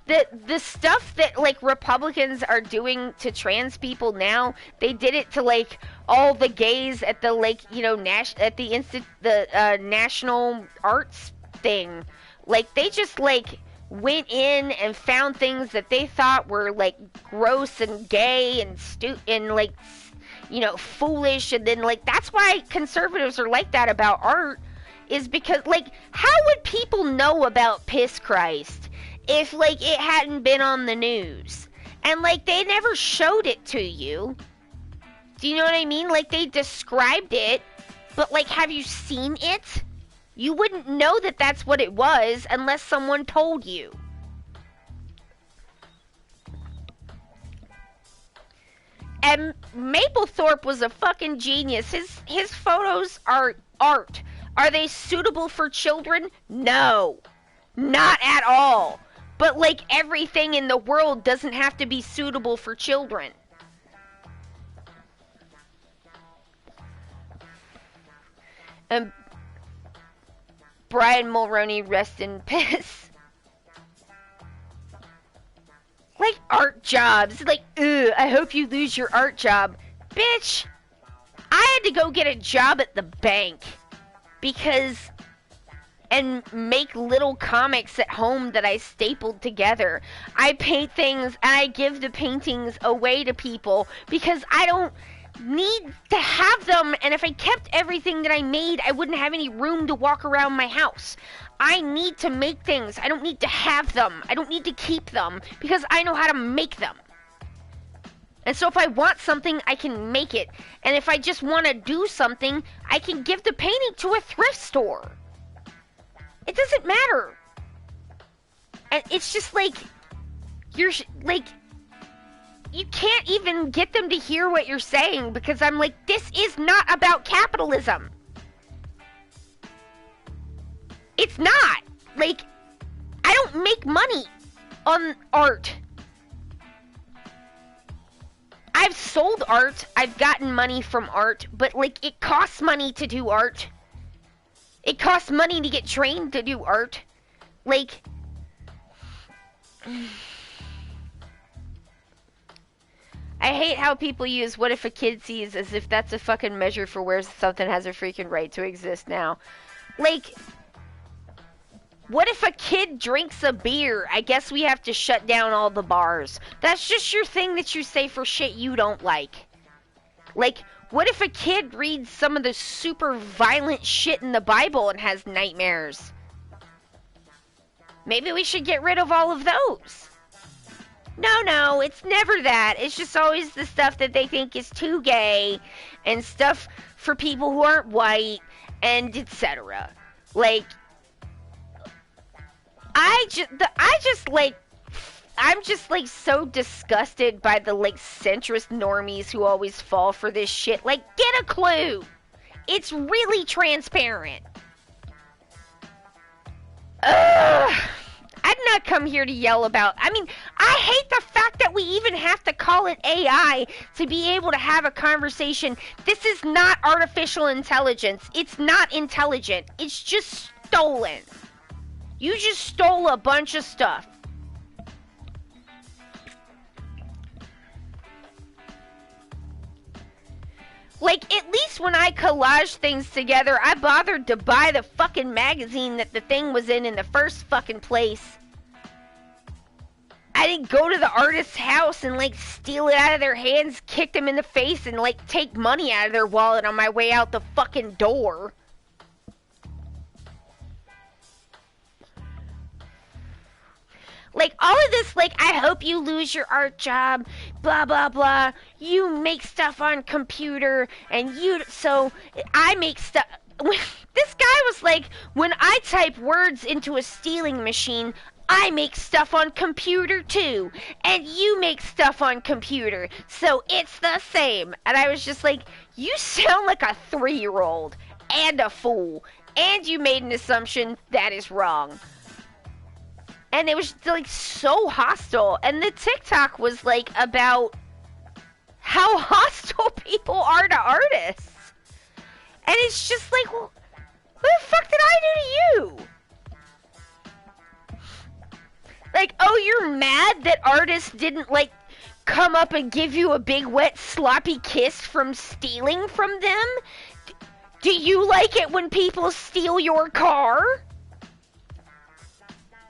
The stuff that, like, Republicans are doing to trans people now, they did it to, like, all the gays at the, like, you know, at the National Arts thing. Like, they just, like, went in and found things that they thought were, like, gross and gay and like, you know, foolish, and then, like, that's why conservatives are like that about art, is because, like, how would people know about Piss Christ if, like, it hadn't been on the news? And, like, they never showed it to you. Do you know what I mean? Like, they described it, but, like, have you seen it? You wouldn't know that that's what it was unless someone told you. And Mapplethorpe was a fucking genius. His photos are art. Are they suitable for children? No. Not at all. But, like, everything in the world doesn't have to be suitable for children. And Brian Mulroney, rest in piss. Like, art jobs. Like, ugh, I hope you lose your art job. Bitch, I had to go get a job at the bank and make little comics at home that I stapled together. I paint things and I give the paintings away to people because I don't need to have them, and if I kept everything that I made, I wouldn't have any room to walk around my house. I need to make things. I don't need to have them. I don't need to keep them because I know how to make them. And so if I want something, I can make it. And if I just want to do something, I can give the painting to a thrift store. It doesn't matter. And it's just like, you're like, you can't even get them to hear what you're saying because I'm like, this is not about capitalism. It's not. Like, I don't make money on art. I've sold art. I've gotten money from art, but, like, it costs money to do art. It costs money to get trained to do art. Like, I hate how people use what if a kid sees as if that's a fucking measure for where something has a freaking right to exist now. Like, what if a kid drinks a beer? I guess we have to shut down all the bars. That's just your thing that you say for shit you don't like. Like, what if a kid reads some of the super violent shit in the Bible and has nightmares? Maybe we should get rid of all of those. No, it's never that. It's just always the stuff that they think is too gay and stuff for people who aren't white and etc. Like, I'm just like so disgusted by the like centrist normies who always fall for this shit. Like, get a clue. It's really transparent. Ugh. I'd not come here to yell about... I mean, I hate the fact that we even have to call it AI to be able to have a conversation. This is not artificial intelligence. It's not intelligent. It's just stolen. You just stole a bunch of stuff. Like, at least when I collage things together, I bothered to buy the fucking magazine that the thing was in the first fucking place. I didn't go to the artist's house and, like, steal it out of their hands, kick them in the face, and, like, take money out of their wallet on my way out the fucking door. Like, all of this, like, I hope you lose your art job, blah, blah, blah. You make stuff on computer, and so I make stuff. This guy was like, when I type words into a stealing machine, I make stuff on computer too, and you make stuff on computer, so it's the same. And I was just like, you sound like a 3-year-old, and a fool, and you made an assumption that is wrong. And it was like so hostile. And the TikTok was like about how hostile people are to artists. And it's just like, well, what the fuck did I do to you? Like, oh, you're mad that artists didn't like come up and give you a big wet sloppy kiss from stealing from them? Do you like it when people steal your car?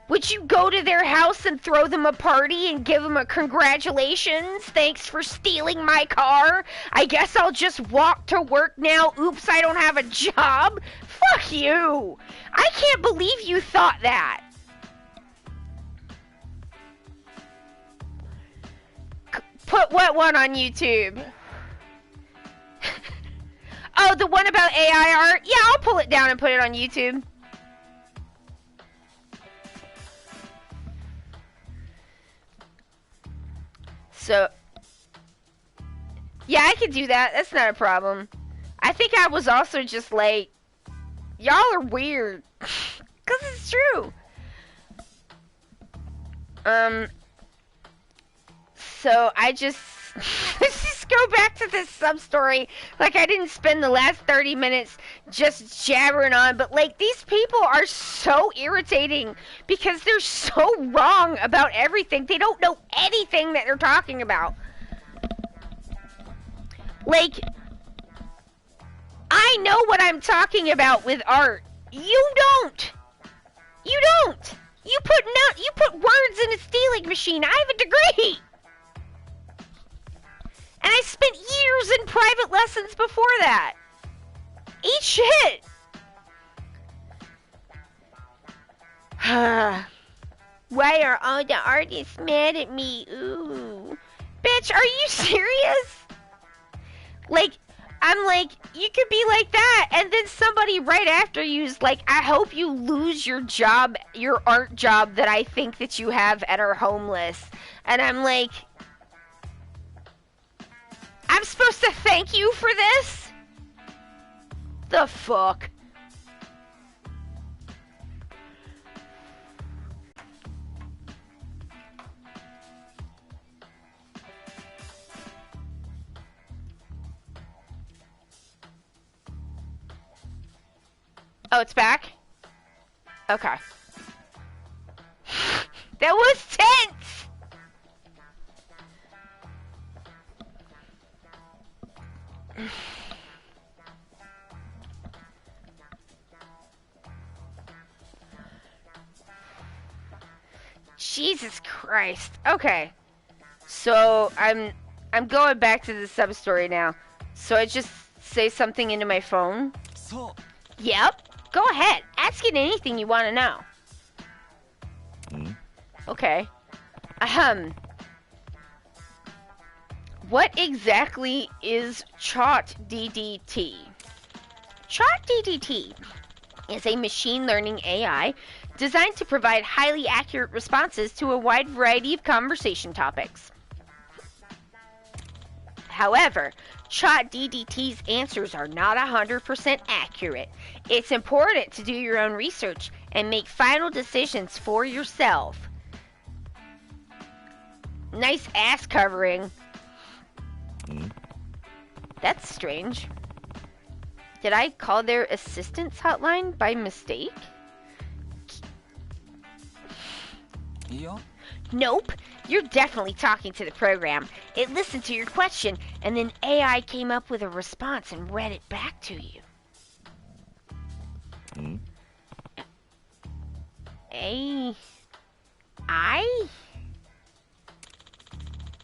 Would you go to their house and throw them a party and give them a congratulations? Thanks for stealing my car. I guess I'll just walk to work now. Oops, I don't have a job. Fuck you. I can't believe you thought that. Put what one on YouTube? Oh, the one about AI art? Yeah, I'll pull it down and put it on YouTube. So, yeah, I could do that. That's not a problem. I think I was also just like, y'all are weird. Because it's true. So I just, let's just go back to this sub-story. Like, I didn't spend the last 30 minutes just jabbering on, but like, these people are so irritating because they're so wrong about everything. They don't know anything that they're talking about. Like, I know what I'm talking about with art. You don't. You don't. You put words in a stealing machine. I have a degree. And I spent years in private lessons before that. Eat shit. Why are all the artists mad at me? Ooh. Bitch, are you serious? Like, I'm like, you could be like that, and then somebody right after you's like, I hope you lose your job, your art job that I think that you have and are homeless. And I'm like, I'm supposed to thank you for this? The fuck? Oh, it's back? Okay. That was tense! Jesus Christ. Okay. So I'm going back to the sub story now. So I just say something into my phone? So. Yep. Go ahead. Ask it anything you want to know. Okay. What exactly is ChatDDT? ChatDDT is a machine learning AI designed to provide highly accurate responses to a wide variety of conversation topics. However, ChatDDT's answers are not 100% accurate. It's important to do your own research and make final decisions for yourself. Nice ass covering. That's strange. Did I call their assistance hotline by mistake? Yeah. Nope. You're definitely talking to the program. It listened to your question, and then AI came up with a response and read it back to you. AI?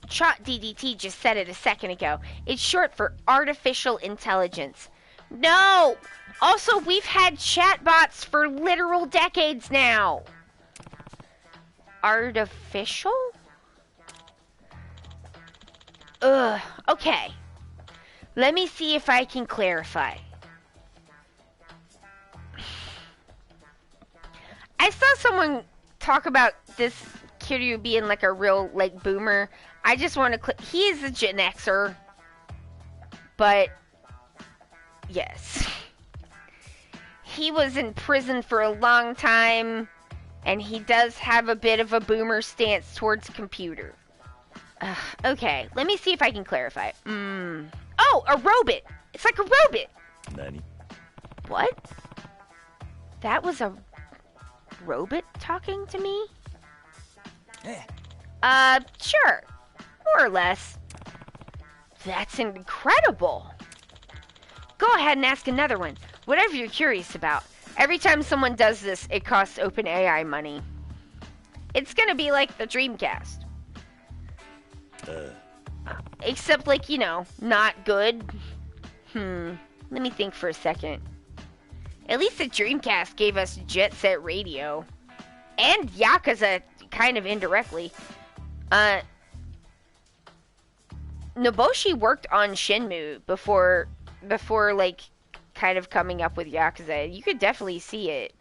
ChatDDT just said it a second ago. It's short for artificial intelligence. No! Also, we've had chatbots for literal decades now. artificial? Ugh, okay. Let me see if I can clarify. I saw someone talk about this Kiryu being like a real, like, boomer. I just want to he is a Gen Xer. But, yes. He was in prison for a long time, and he does have a bit of a boomer stance towards computer. Okay, let me see if I can clarify. Oh, a robot! It's like a robot! Nani? What? That was a robot talking to me? Sure. More or less. That's incredible. Go ahead and ask another one. Whatever you're curious about. Every time someone does this, it costs OpenAI money. It's gonna be like the Dreamcast. Except, like, you know, not good. Let me think for a second. At least the Dreamcast gave us Jet Set Radio. And Yakuza, kind of indirectly. Nobushi worked on Shenmue before, like, kind of coming up with Yakuza. You could definitely see it.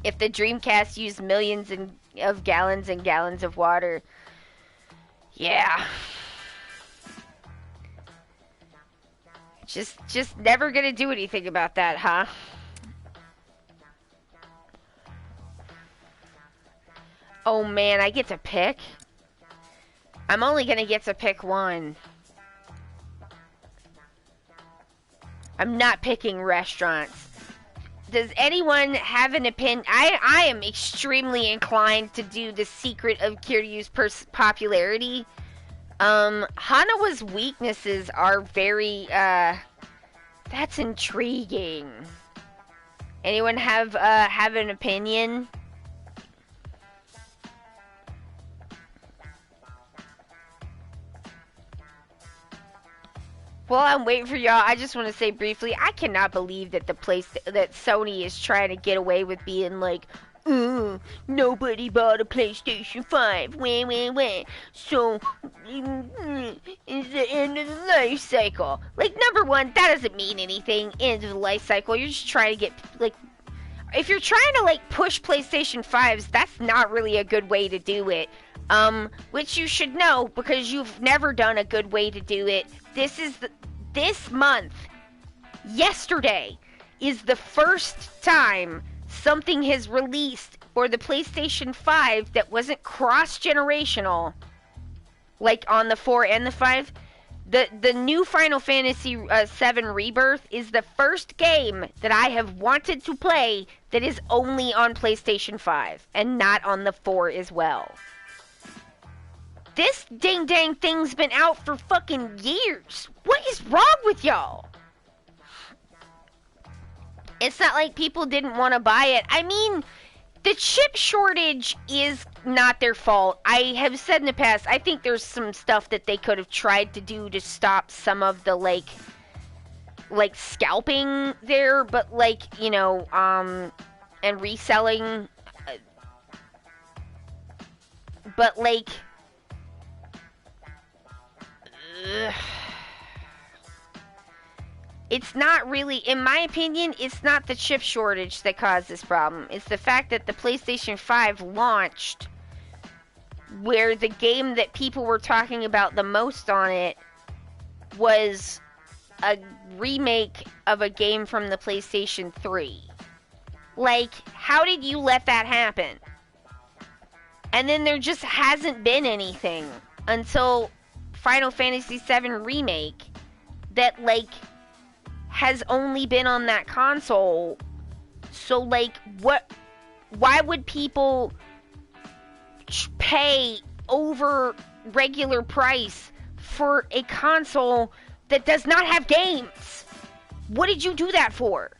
If the Dreamcast used millions of gallons and gallons of water. Yeah. Just never gonna do anything about that, huh? Oh man, I get to pick? I'm only gonna get to pick one. I'm not picking restaurants. Does anyone have an opinion? I am extremely inclined to do the secret of Kiryu's popularity. Hanawa's weaknesses are very, that's intriguing. Anyone have an opinion? Well, I'm waiting for y'all. I just want to say briefly, I cannot believe that that Sony is trying to get away with being like, nobody bought a PlayStation 5. Wah. So, it's the end of the life cycle. Like, number one, that doesn't mean anything. End of the life cycle. You're just trying to get, like, if you're trying to, like, push PlayStation 5s, that's not really a good way to do it. Which you should know because you've never done a good way to do it. This month, yesterday, is the first time something has released for the PlayStation 5 that wasn't cross-generational, like on the 4 and the 5. The new Final Fantasy VII Rebirth is the first game that I have wanted to play that is only on PlayStation 5 and not on the 4 as well. This dang thing's been out for fucking years. What is wrong with y'all? It's not like people didn't want to buy it. I mean, the chip shortage is not their fault. I have said in the past, I think there's some stuff that they could have tried to do to stop some of the, like scalping there, but, like, you know, and reselling. But, like, it's not really, in my opinion, it's not the chip shortage that caused this problem. It's the fact that the PlayStation 5 launched where the game that people were talking about the most on it was a remake of a game from the PlayStation 3. Like, how did you let that happen? And then there just hasn't been anything until Final Fantasy VII Remake that, like, has only been on that console. So, like, why would people pay over regular price for a console that does not have games? What did you do that for?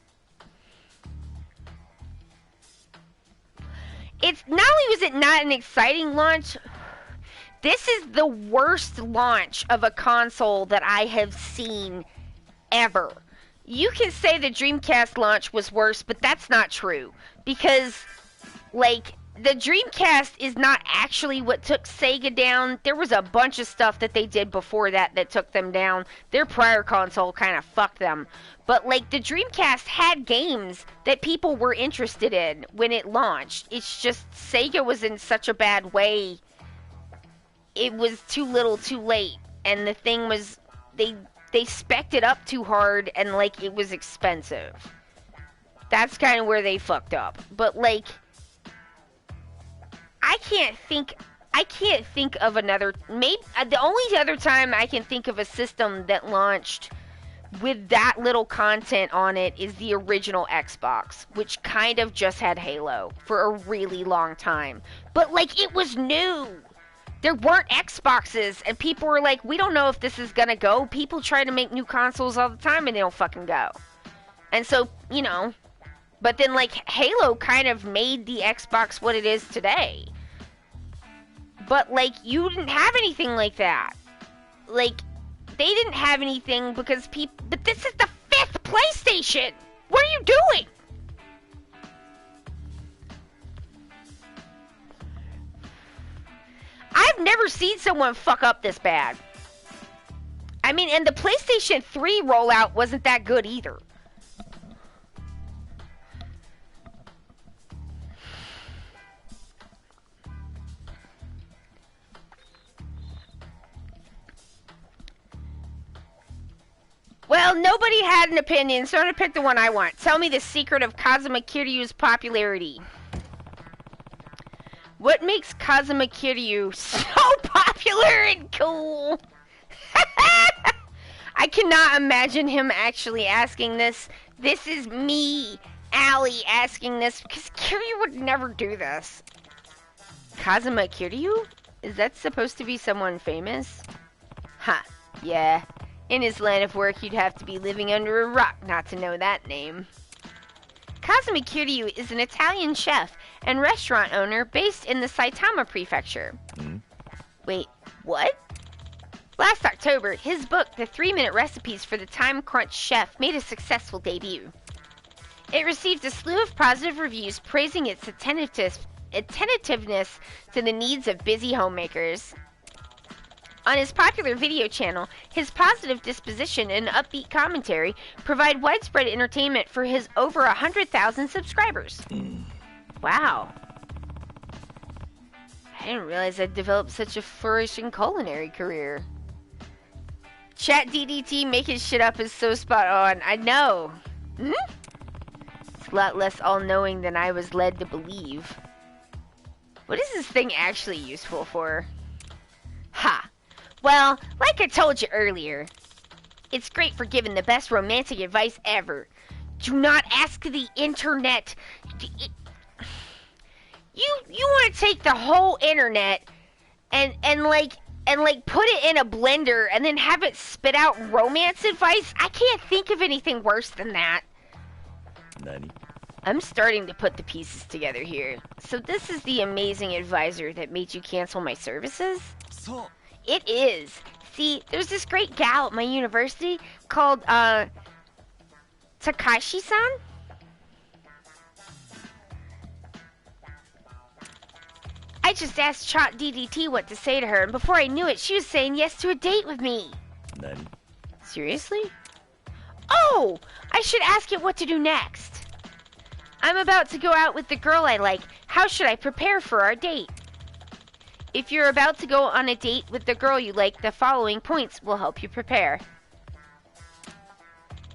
It's not only was it not an exciting launch, this is the worst launch of a console that I have seen ever. You can say the Dreamcast launch was worse, but that's not true. Because Like, the Dreamcast is not actually what took Sega down. There was a bunch of stuff that they did before that that took them down. Their prior console kind of fucked them. But, like, the Dreamcast had games that people were interested in when it launched. It's just Sega was in such a bad way. It was too little too late. And the thing was, they spec'd it up too hard and, like, it was expensive. That's kind of where they fucked up. But, like, I can't think of another. Maybe the only other time I can think of a system that launched with that little content on it is the original Xbox, which kind of just had Halo for a really long time. But like, it was new. There weren't Xboxes, and people were like, we don't know if this is gonna go. People try to make new consoles all the time and they don't fucking go. And so, you know, but then like Halo kind of made the Xbox what it is today. But like, you didn't have anything like that. Like, they didn't have anything because people. But this is the 5th PlayStation. What are you doing? I've never seen someone fuck up this bad. I mean, and the PlayStation 3 rollout wasn't that good either. Well, nobody had an opinion, so I'm gonna pick the one I want. Tell me the secret of Kazuma Kiryu's popularity. What makes Kazuma Kiryu so popular and cool? I cannot imagine him actually asking this. This is me, Allie, asking this, because Kiryu would never do this. Kazuma Kiryu? Is that supposed to be someone famous? Huh, yeah. In his line of work, you'd have to be living under a rock not to know that name. Kazuma Kiryu is an Italian chef and restaurant owner based in the Saitama Prefecture. Wait, what? Last October, his book, The 3-Minute Recipes for the Time Crunch Chef, made a successful debut. It received a slew of positive reviews praising its attentiveness to the needs of busy homemakers. On his popular video channel, his positive disposition and upbeat commentary provide widespread entertainment for his over 100,000 subscribers. Wow. I didn't realize I'd developed such a flourishing culinary career. Chat DDT making shit up is so spot on. I know. It's a lot less all-knowing than I was led to believe. What is this thing actually useful for? Ha! Well, like I told you earlier, it's great for giving the best romantic advice ever. Do not ask the internet. You want to take the whole internet and put it in a blender and then have it spit out romance advice? I can't think of anything worse than that. Nani? I'm starting to put the pieces together here. So this is the amazing advisor that made you cancel my services? So. It is. See, there's this great gal at my university called, Takashi-san? I just asked Chat DDT what to say to her, and before I knew it, she was saying yes to a date with me. Nani? Seriously? Oh! I should ask it what to do next. I'm about to go out with the girl I like. How should I prepare for our date? If you're about to go on a date with the girl you like, the following points will help you prepare.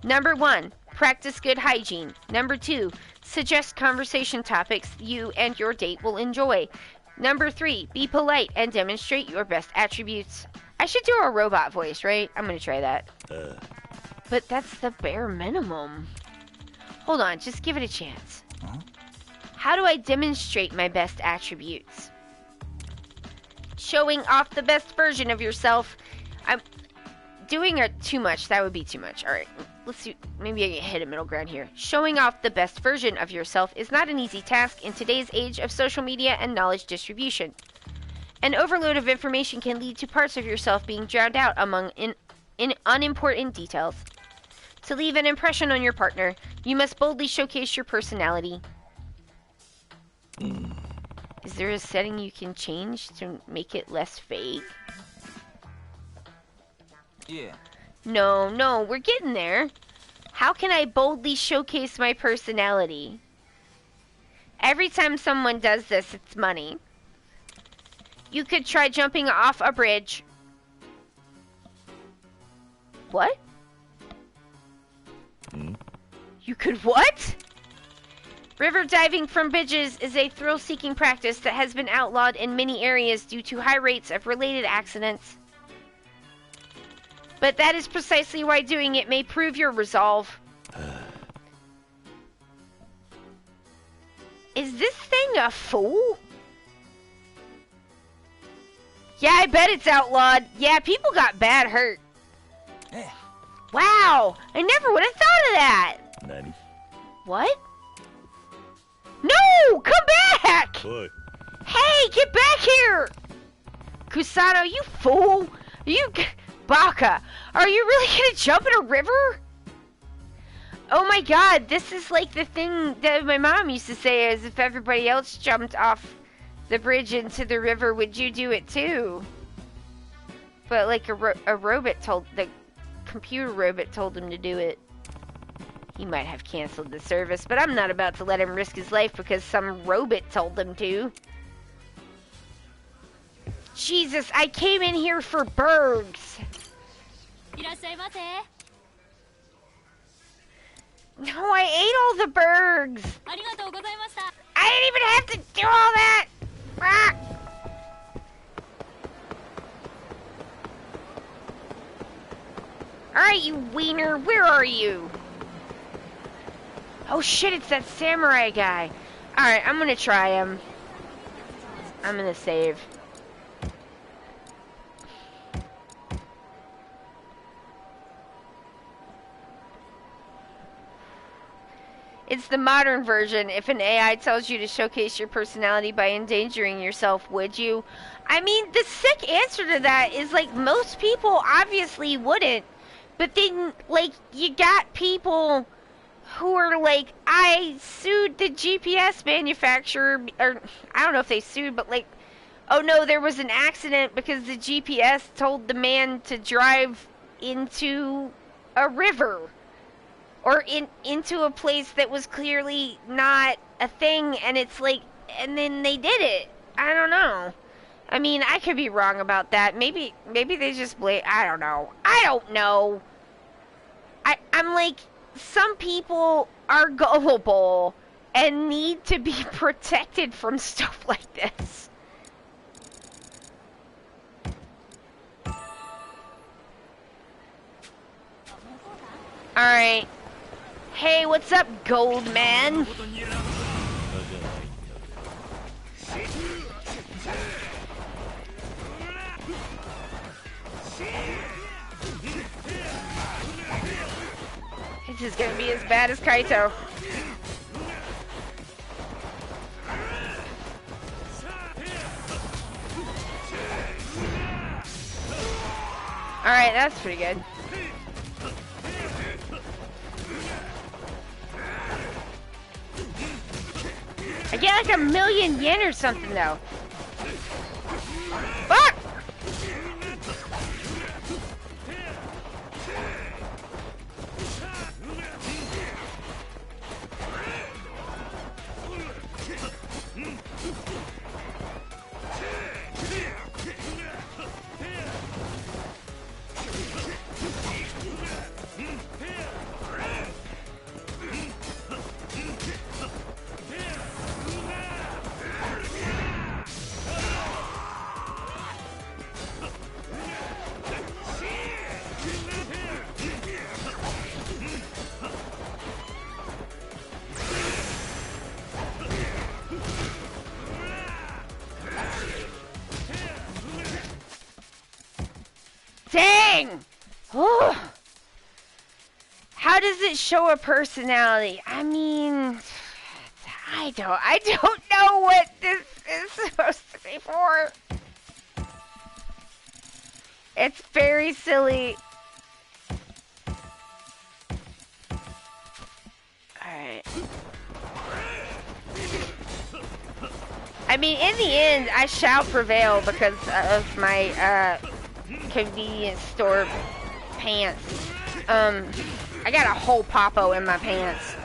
Number 1, practice good hygiene. Number 2, suggest conversation topics you and your date will enjoy. Number 3, be polite and demonstrate your best attributes. I should do a robot voice, right? I'm gonna try that. But that's the bare minimum. Hold on, just give it a chance. How do I demonstrate my best attributes? Showing off the best version of yourself. I'm doing it too much. That would be too much. Alright, let's see. Maybe I can hit a middle ground here. Showing off the best version of yourself is not an easy task in today's age of social media and knowledge distribution. An overload of information can lead to parts of yourself being drowned out among unimportant details. To leave an impression on your partner, you must boldly showcase your personality. Is there a setting you can change to make it less fake? Yeah. No, we're getting there. How can I boldly showcase my personality? Every time someone does this, it's money. You could try jumping off a bridge. What? You could what? River diving from bridges is a thrill-seeking practice that has been outlawed in many areas due to high rates of related accidents. But that is precisely why doing it may prove your resolve. Is this thing a fool? Yeah, I bet it's outlawed. Yeah, people got bad hurt. Eh. Wow, I never would have thought of that. Nani? What? No, come back! Oi. Hey, get back here! Kusano, you fool! You... Baka, are you really gonna jump in a river? Oh my god, this is like the thing that my mom used to say, is if everybody else jumped off the bridge into the river, would you do it too? But like a robot told, the computer robot told him to do it. He might have canceled the service, but I'm not about to let him risk his life because some robot told him to. Jesus, I came in here for bergs. No, I ate all the bergs. I didn't even have to do all that. Ah. Alright, you wiener, where are you? Oh shit, it's that samurai guy. Alright, I'm gonna try him. I'm gonna save. It's the modern version. If an AI tells you to showcase your personality by endangering yourself, would you? I mean, the sick answer to that is, like, most people obviously wouldn't. But then, like, you got people who are like, I sued the GPS manufacturer, or I don't know if they sued, but like, oh no, there was an accident because the GPS told the man to drive into a river. Or into a place that was clearly not a thing, and it's like, and then they did it. I don't know. I mean, I could be wrong about that. Maybe they just blame. I don't know. I'm like, some people are gullible and need to be protected from stuff like this. All right. Hey, what's up, gold man? This is gonna be as bad as Kaito. Alright, that's pretty good. I get like 1,000,000 yen or something though. Fuck! Dang! Oh. How does it show a personality? I mean, I don't know what this is supposed to be for. It's very silly. Alright. I mean, in the end, I shall prevail because of my convenience store pants. I got a whole popo in my pants.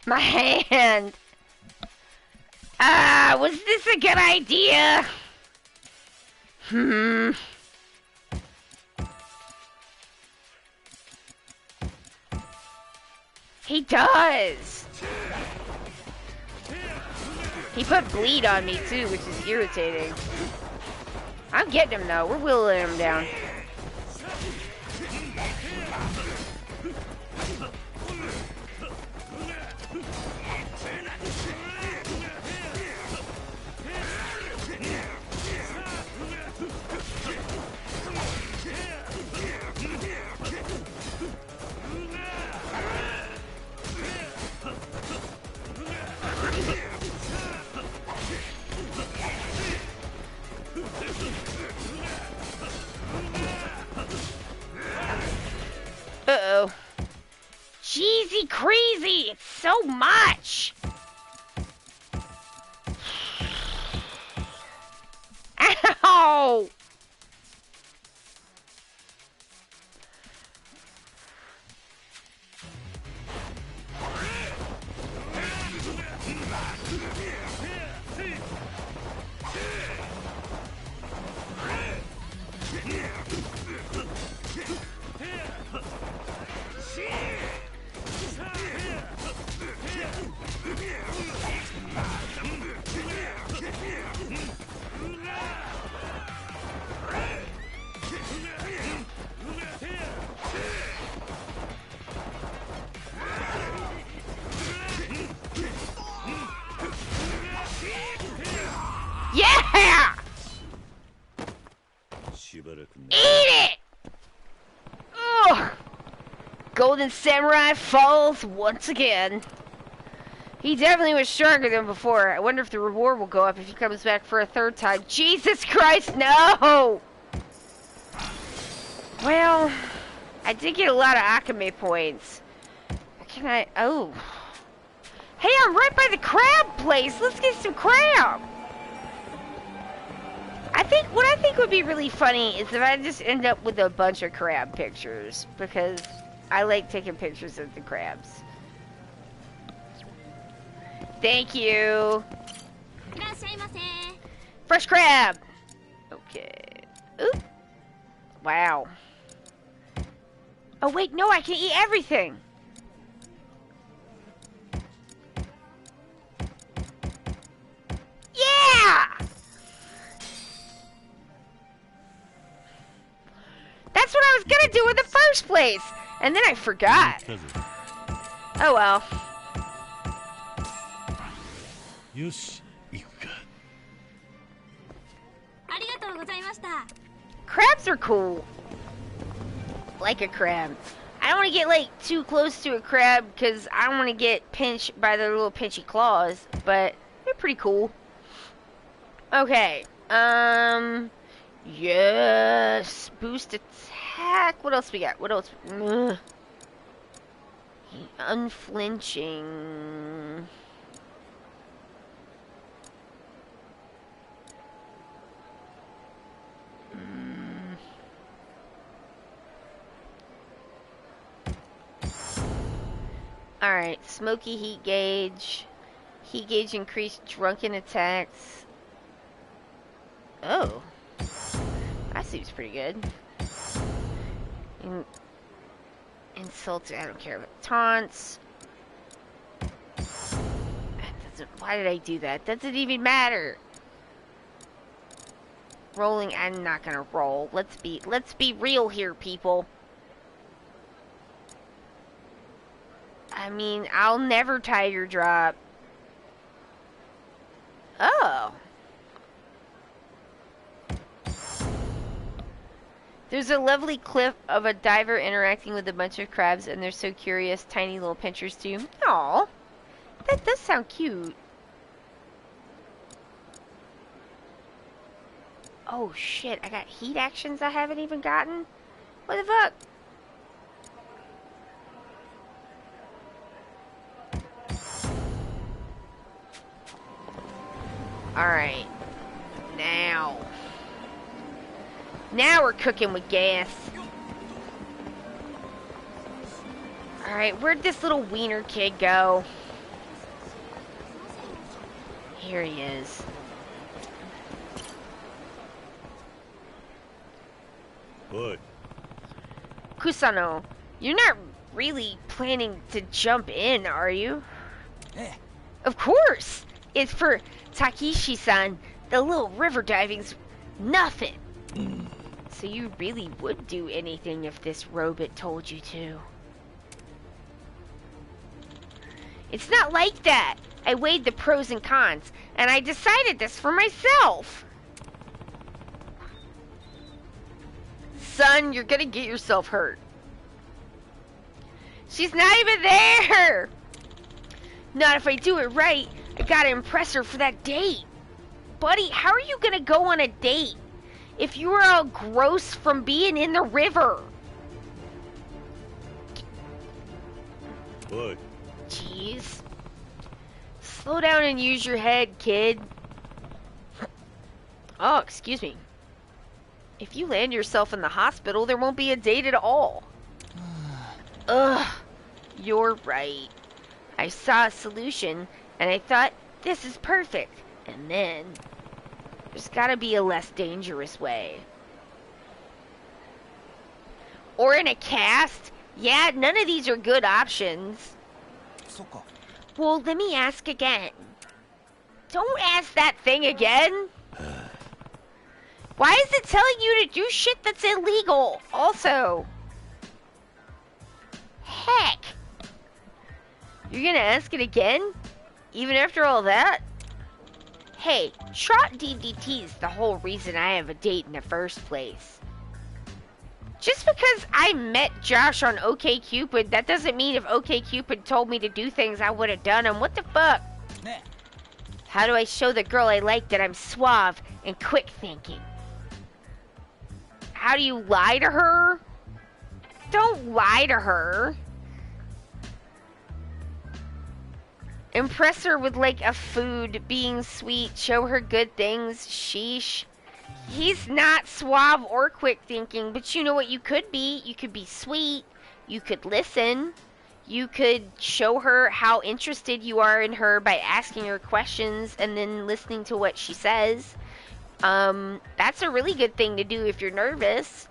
My hand. Was this a good idea? He does. He put bleed on me too, which is irritating. I'm getting him though. We're whittling him down. Uh-oh. Jeezy crazy! It's so much! Ow! Yeah! Eat it! Ugh! Golden Samurai falls once again. He definitely was stronger than before. I wonder if the reward will go up if he comes back for a third time. Jesus Christ, no! Well, I did get a lot of Akame points. Can I... Oh. Hey, I'm right by the crab place. Let's get some crab. What I think would be really funny is if I just end up with a bunch of crab pictures, because I like taking pictures of the crabs. Thank you. Fresh crab. Okay. Oop. Wow. Oh wait, no, I can eat everything. Yeah! That's what I was gonna do in the first place! And then I forgot. Oh well. Crabs are cool. Like a crab. I don't want to get like too close to a crab because I don't want to get pinched by their little pinchy claws, but they're pretty cool. Okay. Yes. Boost attack. What else we got? What else? Ugh. Unflinching. Alright, smoky heat gauge. Heat gauge increased drunken attacks. Oh. That seems pretty good. Insults, I don't care about taunts. Why did I do that? That doesn't even matter. Rolling, I'm not gonna roll. Let's be real here, people. I mean, I'll never tiger drop. Oh. There's a lovely clip of a diver interacting with a bunch of crabs, and they're so curious, tiny little pinchers too. Aww. That does sound cute. Oh shit, I got heat actions I haven't even gotten? What the fuck? Alright. Now. Now we're cooking with gas. Alright, where'd this little wiener kid go? Here he is. What? Kusano, you're not really planning to jump in, are you? Eh. Of course! It's for Takeshi-san. The little river diving's nothing. So you really would do anything if this robot told you to. It's not like that. I weighed the pros and cons, and I decided this for myself. Son, you're gonna get yourself hurt. She's not even there! Not if I do it right. I gotta impress her for that date. Buddy, how are you gonna go on a date if you were all gross from being in the river? What? Jeez. Slow down and use your head, kid. Oh, excuse me. If you land yourself in the hospital, there won't be a date at all. Ugh. You're right. I saw a solution, and I thought, this is perfect. And then, there's gotta be a less dangerous way. Or in a cast? Yeah, none of these are good options. Well, let me ask again. Don't ask that thing again. Why is it telling you to do shit that's illegal? Also. Heck. You're gonna ask it again? Even after all that? Hey, Trot DDT's the whole reason I have a date in the first place. Just because I met Josh on OkCupid, that doesn't mean if OkCupid told me to do things, I would have done them. What the fuck? How do I show the girl I like that I'm suave and quick thinking? How do you lie to her? Don't lie to her. Impress her with like a food, being sweet, show her good things, sheesh. He's not suave or quick thinking, but you know what you could be? You could be sweet, you could listen, you could show her how interested you are in her by asking her questions and then listening to what she says. That's a really good thing to do if you're nervous.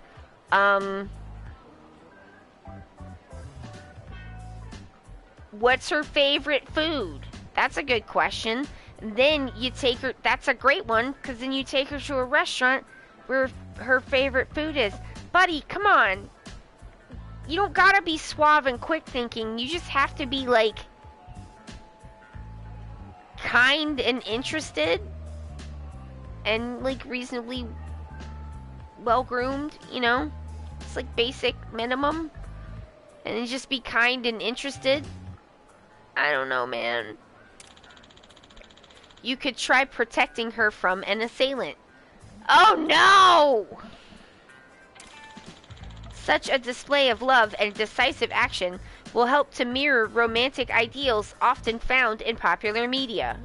What's her favorite food? That's a good question. And then you take her, that's a great one, because then you take her to a restaurant where her favorite food is. Buddy, come on. You don't gotta be suave and quick thinking. You just have to be, like, kind and interested. And, like, reasonably well-groomed, you know? It's, like, basic minimum. And then just be kind and interested. I don't know, man. You could try protecting her from an assailant. Oh no! Such a display of love and decisive action will help to mirror romantic ideals often found in popular media.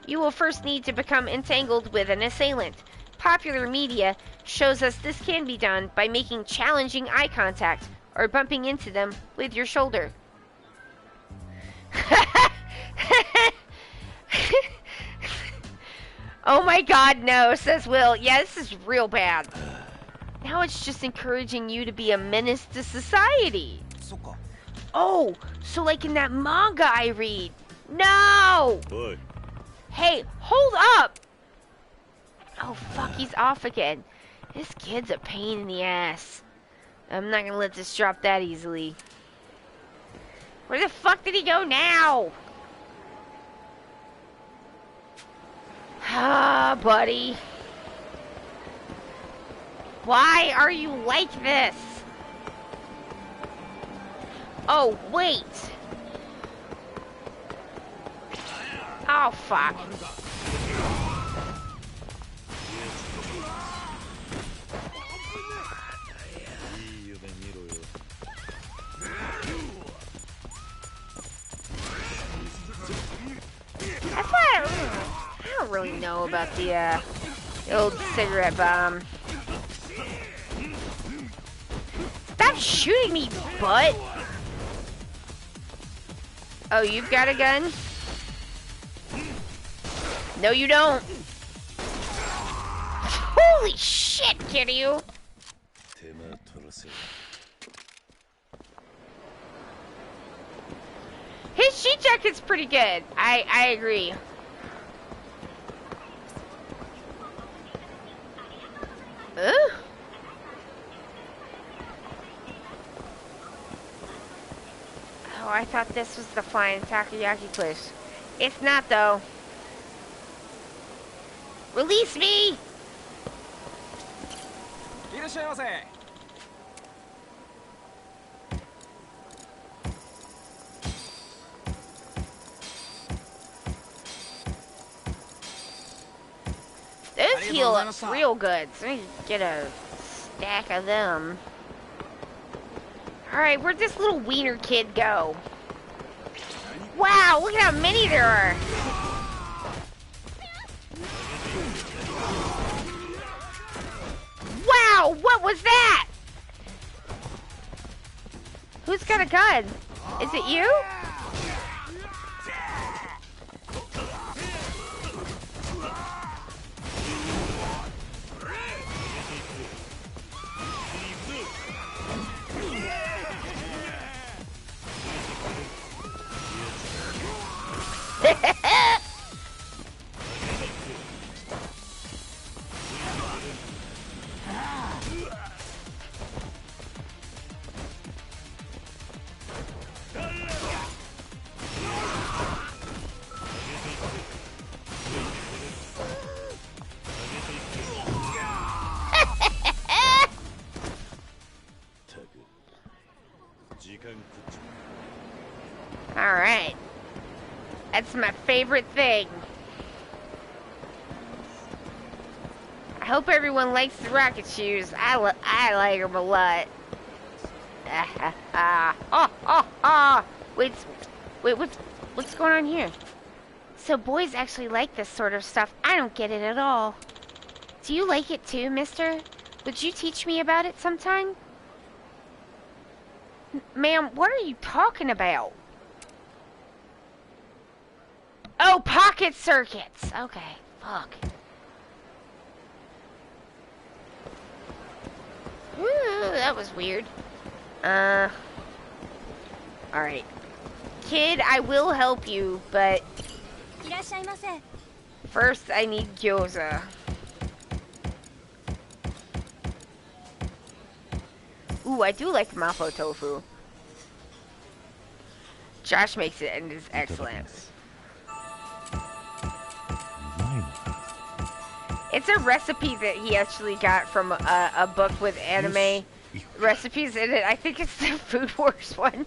You will first need to become entangled with an assailant. Popular media shows us this can be done by making challenging eye contact or bumping into them with your shoulder. Oh my god, no, says Will. Yeah, this is real bad. Now it's just encouraging you to be a menace to society. Oh, so like in that manga I read. No! What? Hey, hold up! Oh fuck, he's off again. This kid's a pain in the ass. I'm not gonna let this drop that easily. Where the fuck did he go now? Ah, buddy. Why are you like this? Oh, wait. Oh, fuck. That's why I don't really know about the old cigarette bomb. Stop shooting me, butt! Oh, you've got a gun? No, you don't. Holy shit, Kiryu! His sheet jacket's pretty good. I agree. Ugh. Oh, I thought this was the flying takoyaki place. It's not, though. Release me! Those heal up real good, so I can get a stack of them. Alright, where'd this little wiener kid go? Wow, look at how many there are! Wow, what was that? Who's got a gun? Is it you? Alright. That's my favorite thing. I hope everyone likes the rocket shoes. I like them a lot. Wait, what's going on here? So boys actually like this sort of stuff. I don't get it at all. Do you like it too, mister? Would you teach me about it sometime? Ma'am, what are you talking about? Oh, pocket circuits. Okay, fuck. Ooh, that was weird. Alright. Kid, I will help you, but first I need gyoza. Ooh, I do like mapo tofu. Josh makes it and it's excellent. It's a recipe that he actually got from a book with anime recipes in it. I think it's the Food Wars one.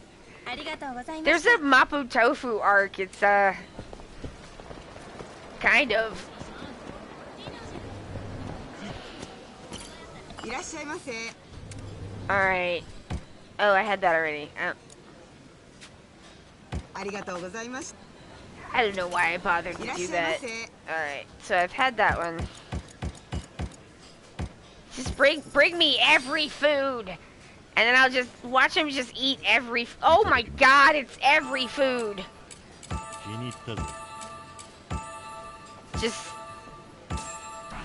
There's a mapo tofu arc. It's kind of. Alright. Oh, I had that already. I don't know why I bothered to do that. Alright, so I've had that one. Just bring me every food. And then I'll just watch him just eat every... Oh my god, it's every food. Just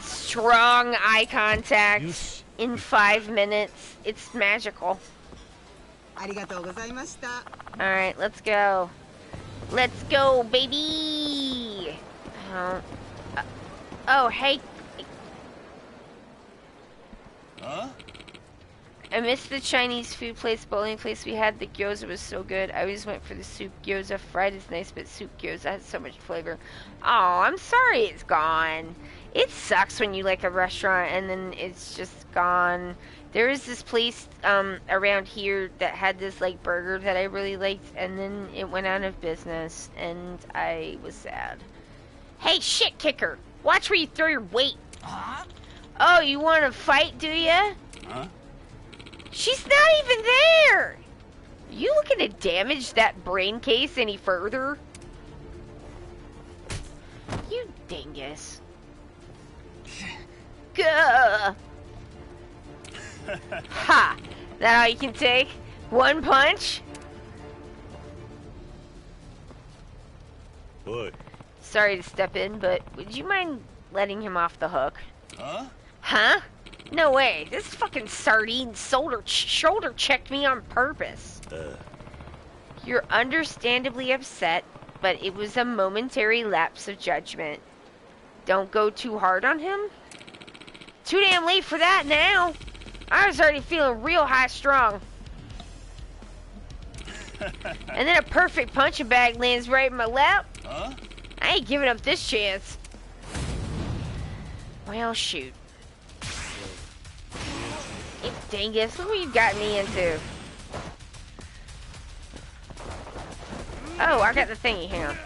strong eye contact in 5 minutes. It's magical. Alright, let's go. Let's go, baby! Oh, hey. Huh? I missed the Chinese food place, bowling place we had. The gyoza was so good. I always went for the soup gyoza. Fried is nice, but soup gyoza has so much flavor. Oh, I'm sorry it's gone. It sucks when you like a restaurant and then it's just gone. There is this place around here that had this like burger that I really liked, and then it went out of business, and I was sad. Hey, shit kicker. Watch where you throw your weight. Huh? Oh, you want to fight, do ya? Huh? She's not even there. You looking to damage that brain case any further? You dingus. Gah. Ha! That all you can take? One punch? What? Sorry to step in, but would you mind letting him off the hook? Huh? Huh? No way. This fucking sardine shoulder checked me on purpose. You're understandably upset, but it was a momentary lapse of judgment. Don't go too hard on him. Too damn late for that now. I was already feeling real high strung. And then a perfect punching bag lands right in my lap. Huh? I ain't giving up this chance. Well, shoot. You dingus, look what you got me into. Oh, I got the thingy, hang on.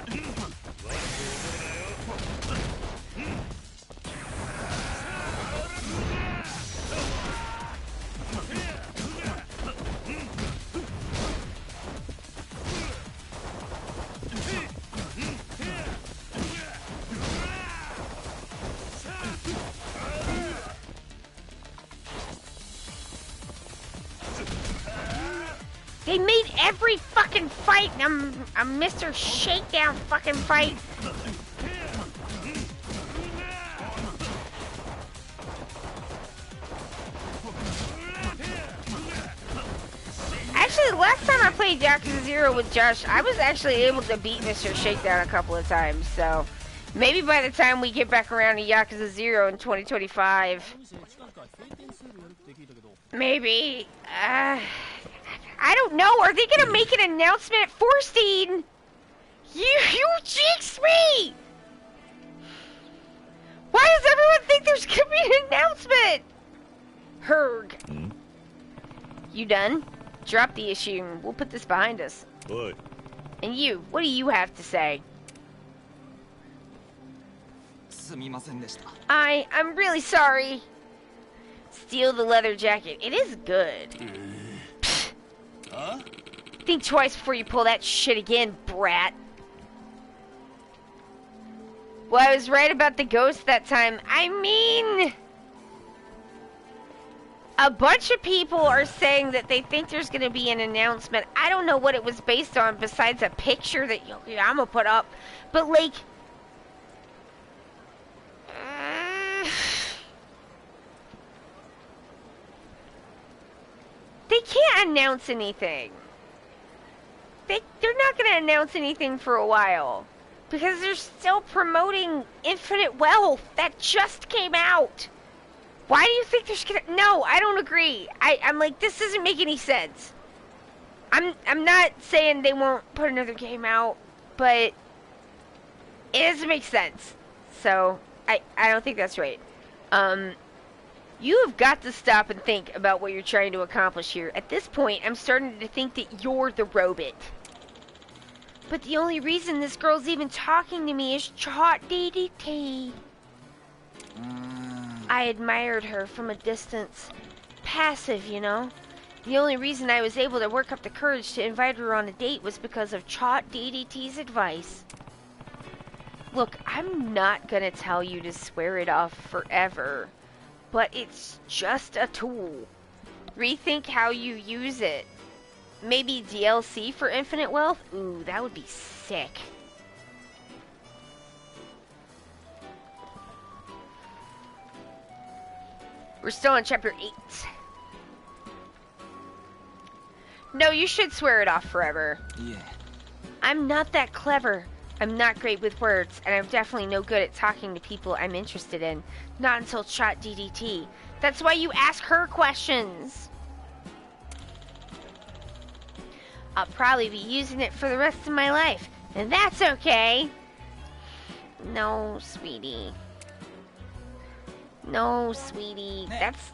They made every fucking fight a Mr. Shakedown fucking fight. Actually, the last time I played Yakuza 0 with Josh, I was actually able to beat Mr. Shakedown a couple of times, so maybe by the time we get back around to Yakuza 0 in 2025, maybe, I don't know. Are they gonna make an announcement at Forstein? You jinxed me! Why does everyone think there's gonna be an announcement? Herg. Hmm? You done? Drop the issue and we'll put this behind us. What? And you, what do you have to say? すみませんでした。 I'm really sorry. Steal the leather jacket. It is good. Huh? Think twice before you pull that shit again, brat. Well, I was right about the ghost that time. I mean, a bunch of people are saying that they think there's going to be an announcement. I don't know what it was based on besides a picture that Yokoyama put up. But, like, they can't announce anything. They're not going to announce anything for a while. Because they're still promoting Infinite Wealth. That just came out. Why do you think there's gonna... No, I don't agree. I'm like, this doesn't make any sense. I'm not saying they won't put another game out, but it doesn't make sense. So, I don't think that's right. You have got to stop and think about what you're trying to accomplish here. At this point, I'm starting to think that you're the robot. But the only reason this girl's even talking to me is Chot DDT. I admired her from a distance. Passive, you know. The only reason I was able to work up the courage to invite her on a date was because of Chot DDT's advice. Look, I'm not gonna tell you to swear it off forever, but it's just a tool. Rethink how you use it. Maybe DLC for Infinite Wealth? Ooh, that would be sick. We're still on chapter 8. No, you should swear it off forever. Yeah. I'm not that clever. I'm not great with words, and I'm definitely no good at talking to people I'm interested in. Not until Shot DDT. That's why you ask her questions. I'll probably be using it for the rest of my life, and that's okay. No, sweetie. No, sweetie. That's...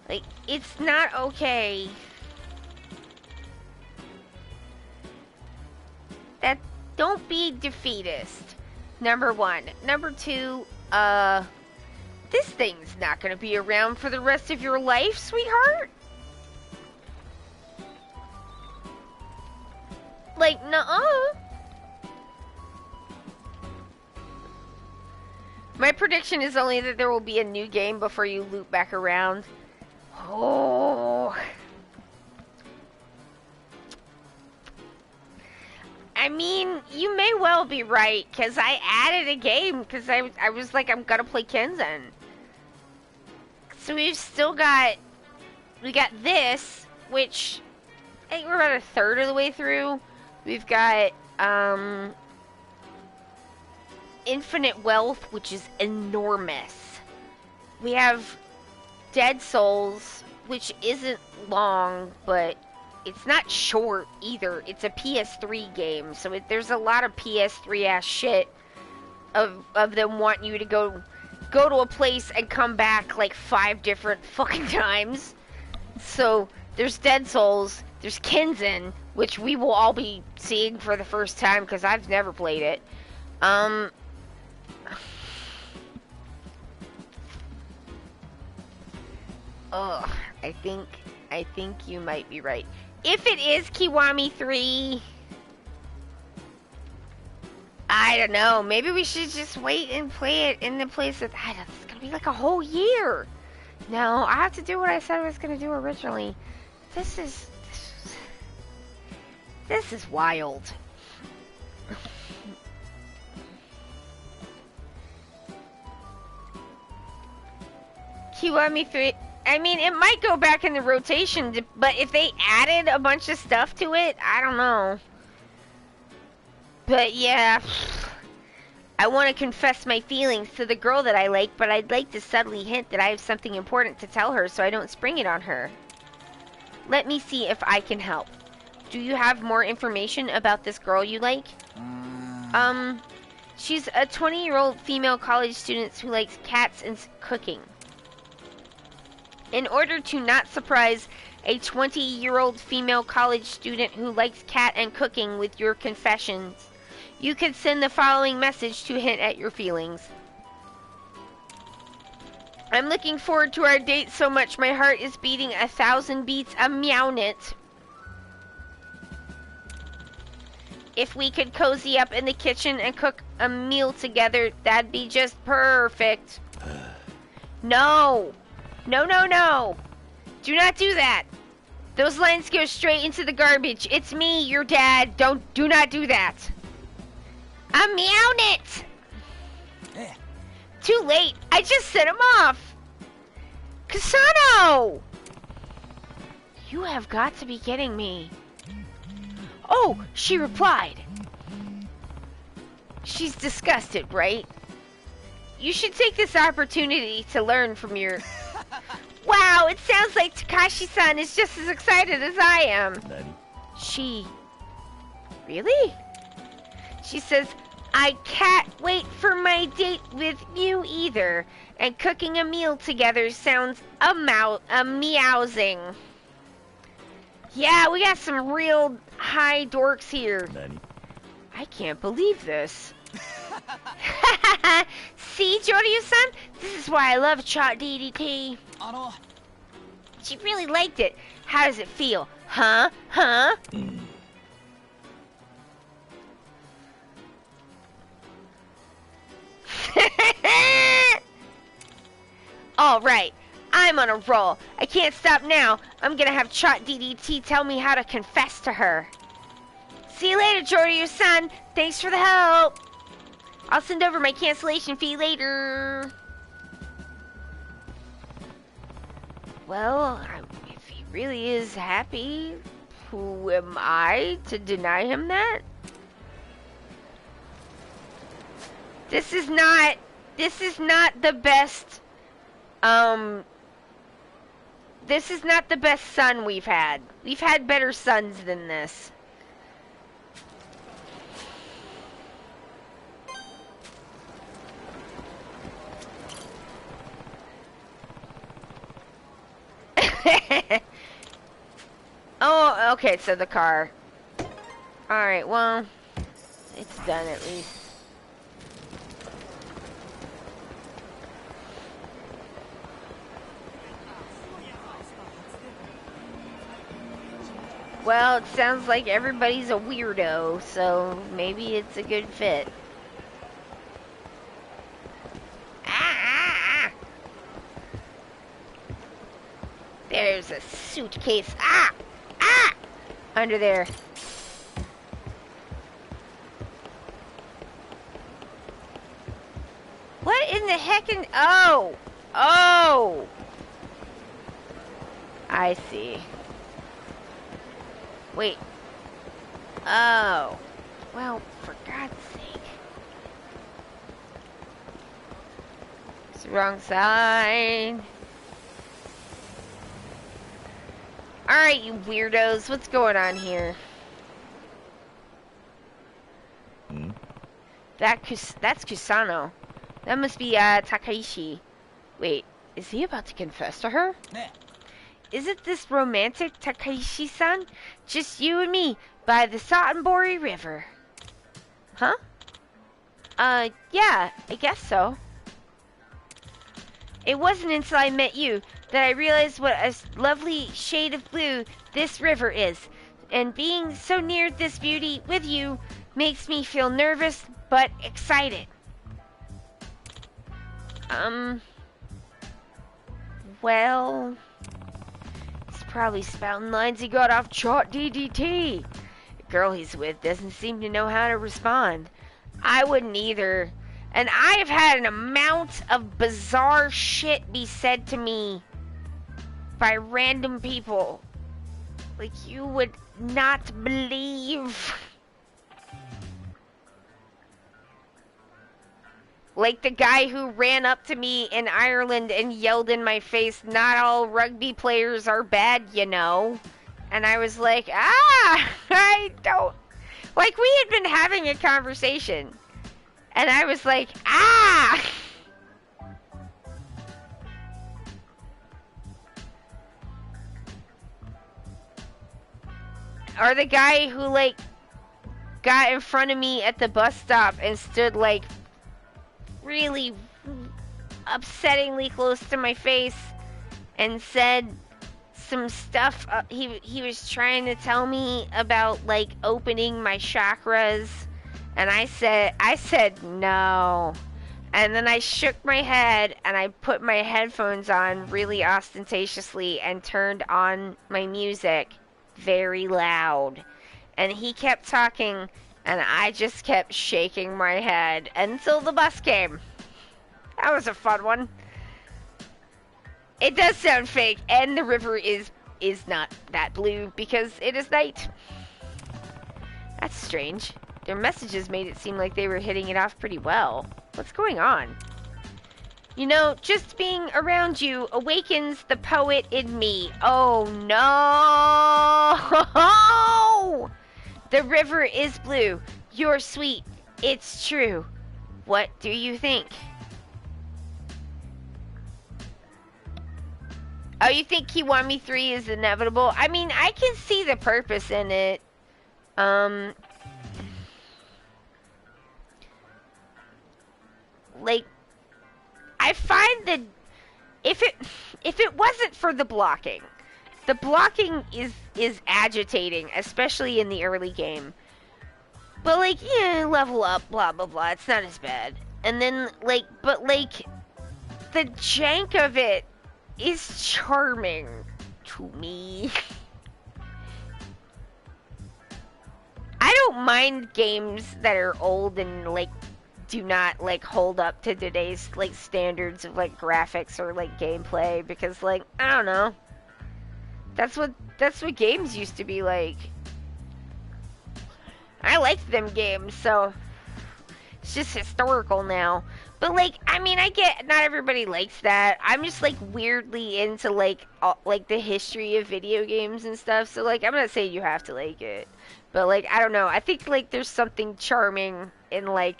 like, it's not okay. Don't be defeatist. number one. Number two, this thing's not gonna be around for the rest of your life, sweetheart. Like, nuh-uh. My prediction is only that there will be a new game before you loop back around. Oh. I mean, you may well be right, because I added a game, because I was like, I'm gonna play Kenzan. So we've still got, we got this, which, I think we're about a third of the way through. We've got, Infinite Wealth, which is enormous. We have Dead Souls, which isn't long, but it's not short either. It's a PS3 game, so there's a lot of PS3 ass shit of them wanting you to go to a place and come back like 5 different fucking times. So there's Dead Souls, there's Kenzan, which we will all be seeing for the first time because I've never played it. Ugh, I think you might be right. If it is Kiwami 3, I don't know. Maybe we should just wait and play it in the place that it's gonna be like a whole year. No, I have to do what I said I was gonna do originally. This is wild. Kiwami 3. I mean, it might go back in the rotation, but if they added a bunch of stuff to it, I don't know. But yeah, I want to confess my feelings to the girl that I like, but I'd like to subtly hint that I have something important to tell her so I don't spring it on her. Let me see if I can help. Do you have more information about this girl you like? She's a 20-year-old female college student who likes cats and cooking. In order to not surprise a 20-year-old female college student who likes cat and cooking with your confessions, you could send the following message to hint at your feelings. I'm looking forward to our date so much my heart is beating 1,000 beats a meow-nit. If we could cozy up in the kitchen and cook a meal together, that'd be just perfect. No! No, no, no! Do not do that! Those lines go straight into the garbage. It's me, your dad. Do not do that. A meow-nit! Too late. I just set him off. Kasano! You have got to be kidding me. Oh, she replied. She's disgusted, right? You should take this opportunity to learn from your... Wow, it sounds like Takashi-san is just as excited as I am. She... Really? She says, I can't wait for my date with you either. And cooking a meal together sounds meowsing. Yeah, we got some real high dorks here. I can't believe this. See, Joryu-san? This is why I love Chat DDT. She really liked it. How does it feel? Huh? Huh? All right. I'm on a roll. I can't stop now. I'm gonna have Chat DDT tell me how to confess to her. See you later, Joryu-san. Thanks for the help. I'll send over my cancellation fee later. Well, if he really is happy, who am I to deny him that? This is not the best, this is not the best son we've had. We've had better sons than this. Oh, okay, so the car. Alright, well, it's done at least. Well, it sounds like everybody's a weirdo, so maybe it's a good fit. Ah! There's a suitcase. Ah! Ah! Under there. What in the heck? Oh! Oh! I see. Wait. Oh. Well, for God's sake. It's the wrong side. Alright, you weirdos. What's going on here? Hmm? That's Kusano. That must be, Takaishi. Wait, is he about to confess to her? Is it this romantic Takaishi-san? Just you and me, by the Sotenbori River. Huh? Yeah, I guess so. It wasn't until I met you that I realized what a lovely shade of blue this river is. And being so near this beauty with you makes me feel nervous but excited. Well, he's probably spouting lines he got off Chart DDT. The girl he's with doesn't seem to know how to respond. I wouldn't either. And I have had an amount of bizarre shit be said to me by random people. Like you would not believe. Like the guy who ran up to me in Ireland and yelled in my face, "Not all rugby players are bad, you know." And I was like, I don't. Like, we had been having a conversation. And I was like, Or the guy who, like, got in front of me at the bus stop and stood, like, really upsettingly close to my face and said some stuff. He was trying to tell me about, like, opening my chakras, and I said no. And then I shook my head and I put my headphones on really ostentatiously and turned on my music very loud. And he kept talking and I just kept shaking my head until the bus came. That was a fun one. It does sound fake, and the river is not that blue because it is night. That's strange. Their messages made it seem like they were hitting it off pretty well. What's going on? You know, just being around you awakens the poet in me. Oh no! The river is blue. You're sweet. It's true. What do you think? Oh, you think Kiwami 3 is inevitable? I mean, I can see the purpose in it. Like, I find that if it wasn't for the blocking is agitating, especially in the early game. But like, yeah, level up, blah blah blah. It's not as bad. And then like, but like, the jank of it is charming to me. I don't mind games that are old and like do not like hold up to today's like standards of like graphics or like gameplay, because like, I don't know. That's what games used to be like. I liked them games, so it's just historical now. But like, I mean, I get not everybody likes that. I'm just like weirdly into like like the history of video games and stuff. So like, I'm not saying you have to like it, but like, I don't know. I think like there's something charming in like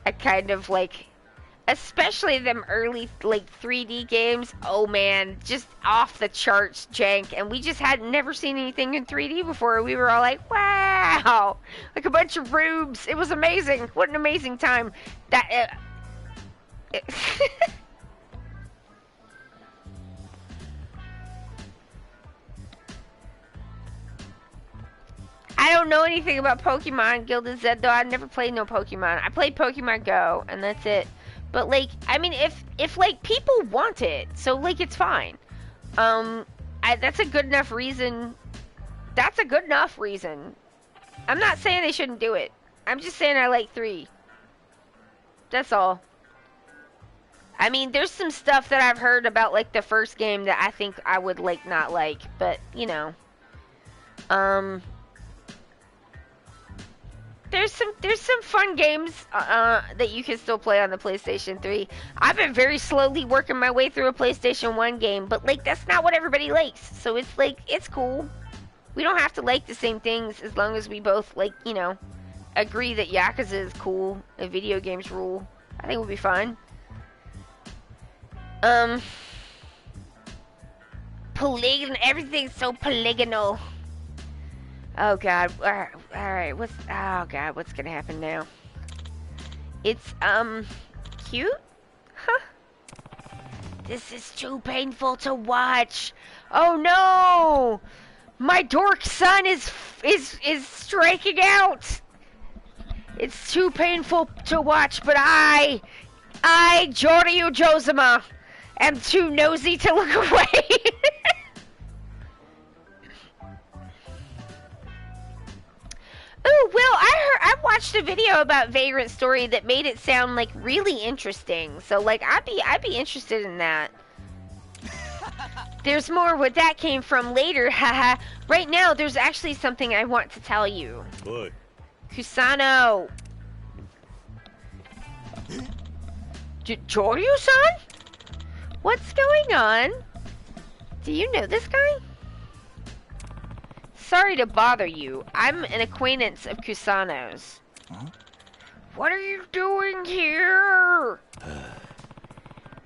a kind of like, especially them early like 3D games. Oh man, just off the charts jank, and we just had never seen anything in 3D before. We were all like, wow, like a bunch of rubes. It was amazing. What an amazing time. That don't know anything about Pokemon Gilded Zed, though. I've never played no Pokemon. I played Pokemon Go, and that's it. But, like, I mean, if like, people want it, so, like, it's fine. That's a good enough reason. That's a good enough reason. I'm not saying they shouldn't do it. I'm just saying I like 3. That's all. I mean, there's some stuff that I've heard about, like, the first game that I think I would, like, not like. But, you know. There's some fun games that you can still play on the PlayStation 3. I've been very slowly working my way through a PlayStation 1 game. But, like, that's not what everybody likes. So it's, like, it's cool. We don't have to like the same things as long as we both, like, you know, agree that Yakuza is cool and video games rule. I think it would be fun. Everything's so polygonal. Oh god, alright, what's gonna happen now? It's, cute? Huh? This is too painful to watch. Oh no! My dork son is striking out! It's too painful to watch, but I, Joryu Jozuma, am too nosy to look away. Oh, well, I watched a video about Vagrant Story that made it sound, like, really interesting. So, like, I'd be interested in that. There's more where that came from later, haha. Right now, there's actually something I want to tell you. What? Kusano. Joryu-san? What's going on? Do you know this guy? Sorry to bother you. I'm an acquaintance of Kusano's. Huh? What are you doing here?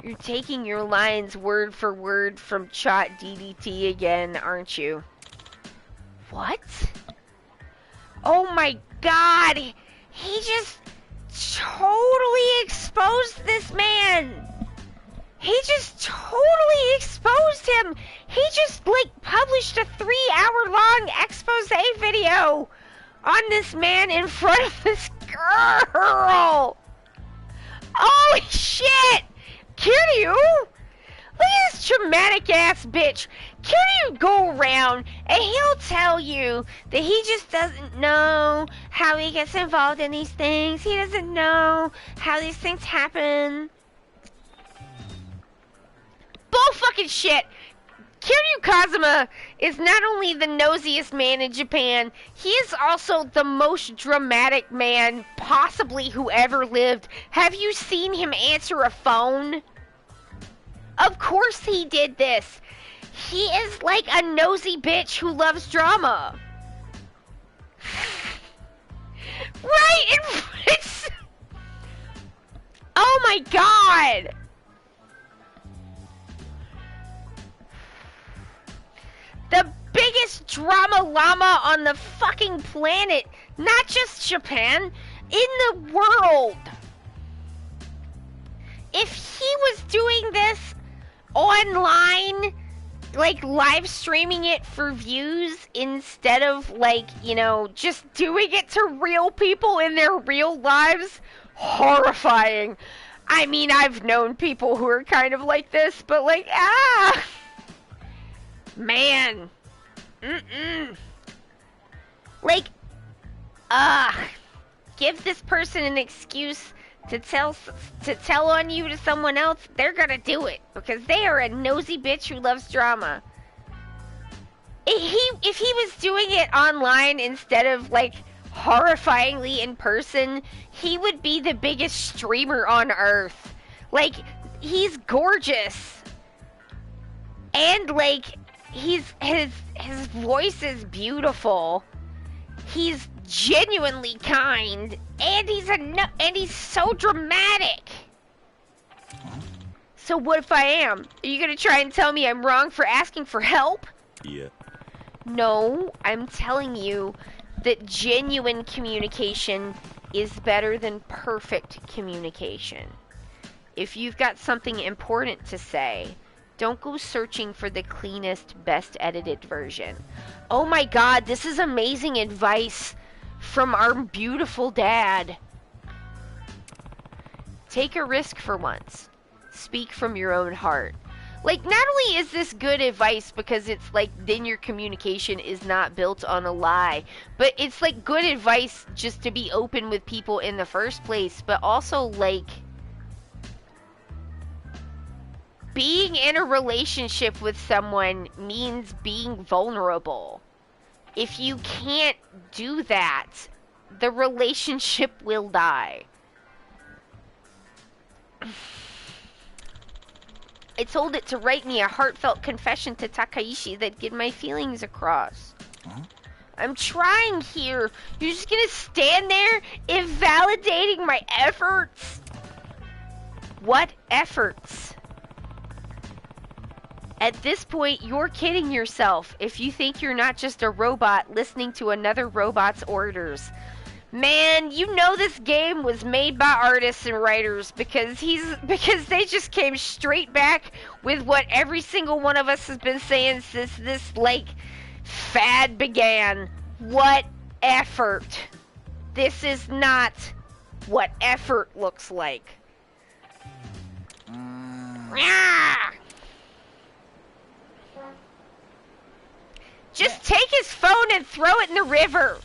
You're taking your lines word for word from Chot DDT again, aren't you? What? Oh my god! He just totally exposed this man! He just totally exposed him! He just, like, published a 3-hour-long expose video on this man in front of this girl! Holy shit! Kiryu? Look at this dramatic ass bitch. Kiryu go around and he'll tell you that he just doesn't know how he gets involved in these things. He doesn't know how these things happen. Bull fucking shit. Kiryu Kazuma is not only the nosiest man in Japan, he is also the most dramatic man possibly who ever lived. Have you seen him answer a phone? Of course he did this. He is like a nosy bitch who loves drama. Right? It's... Oh my god! The biggest drama llama on the fucking planet. Not just Japan, in the world. If he was doing this online, like live streaming it for views instead of, like, you know, just doing it to real people in their real lives, horrifying. I mean, I've known people who are kind of like this, but like, man. Like, give this person an excuse to tell on you to someone else, they're gonna do it because they are a nosy bitch who loves drama. If he was doing it online instead of, like, horrifyingly in person, he would be the biggest streamer on earth. Like, he's gorgeous. And, like, his voice is beautiful. He's genuinely kind, and he's so dramatic. So what if I am? Are you gonna try and tell me I'm wrong for asking for help? Yeah. No, I'm telling you that genuine communication is better than perfect communication. If you've got something important to say, Don't go searching for the cleanest, best edited version. Oh my god, this is amazing advice from our beautiful dad. Take a risk for once. Speak from your own heart. Like, not only is this good advice because it's like then your communication is not built on a lie, but it's like good advice just to be open with people in the first place, but also like being in a relationship with someone means being vulnerable. If you can't do that, the relationship will die. I told it to write me a heartfelt confession to Takaishi that'd get my feelings across. Huh? I'm trying here. You're just gonna stand there invalidating my efforts? What efforts? At this point, you're kidding yourself if you think you're not just a robot listening to another robot's orders. Man, you know this game was made by artists and writers because they just came straight back with what every single one of us has been saying since this like fad began. What effort? This is not what effort looks like. Ah! Just take his phone and throw it in the river.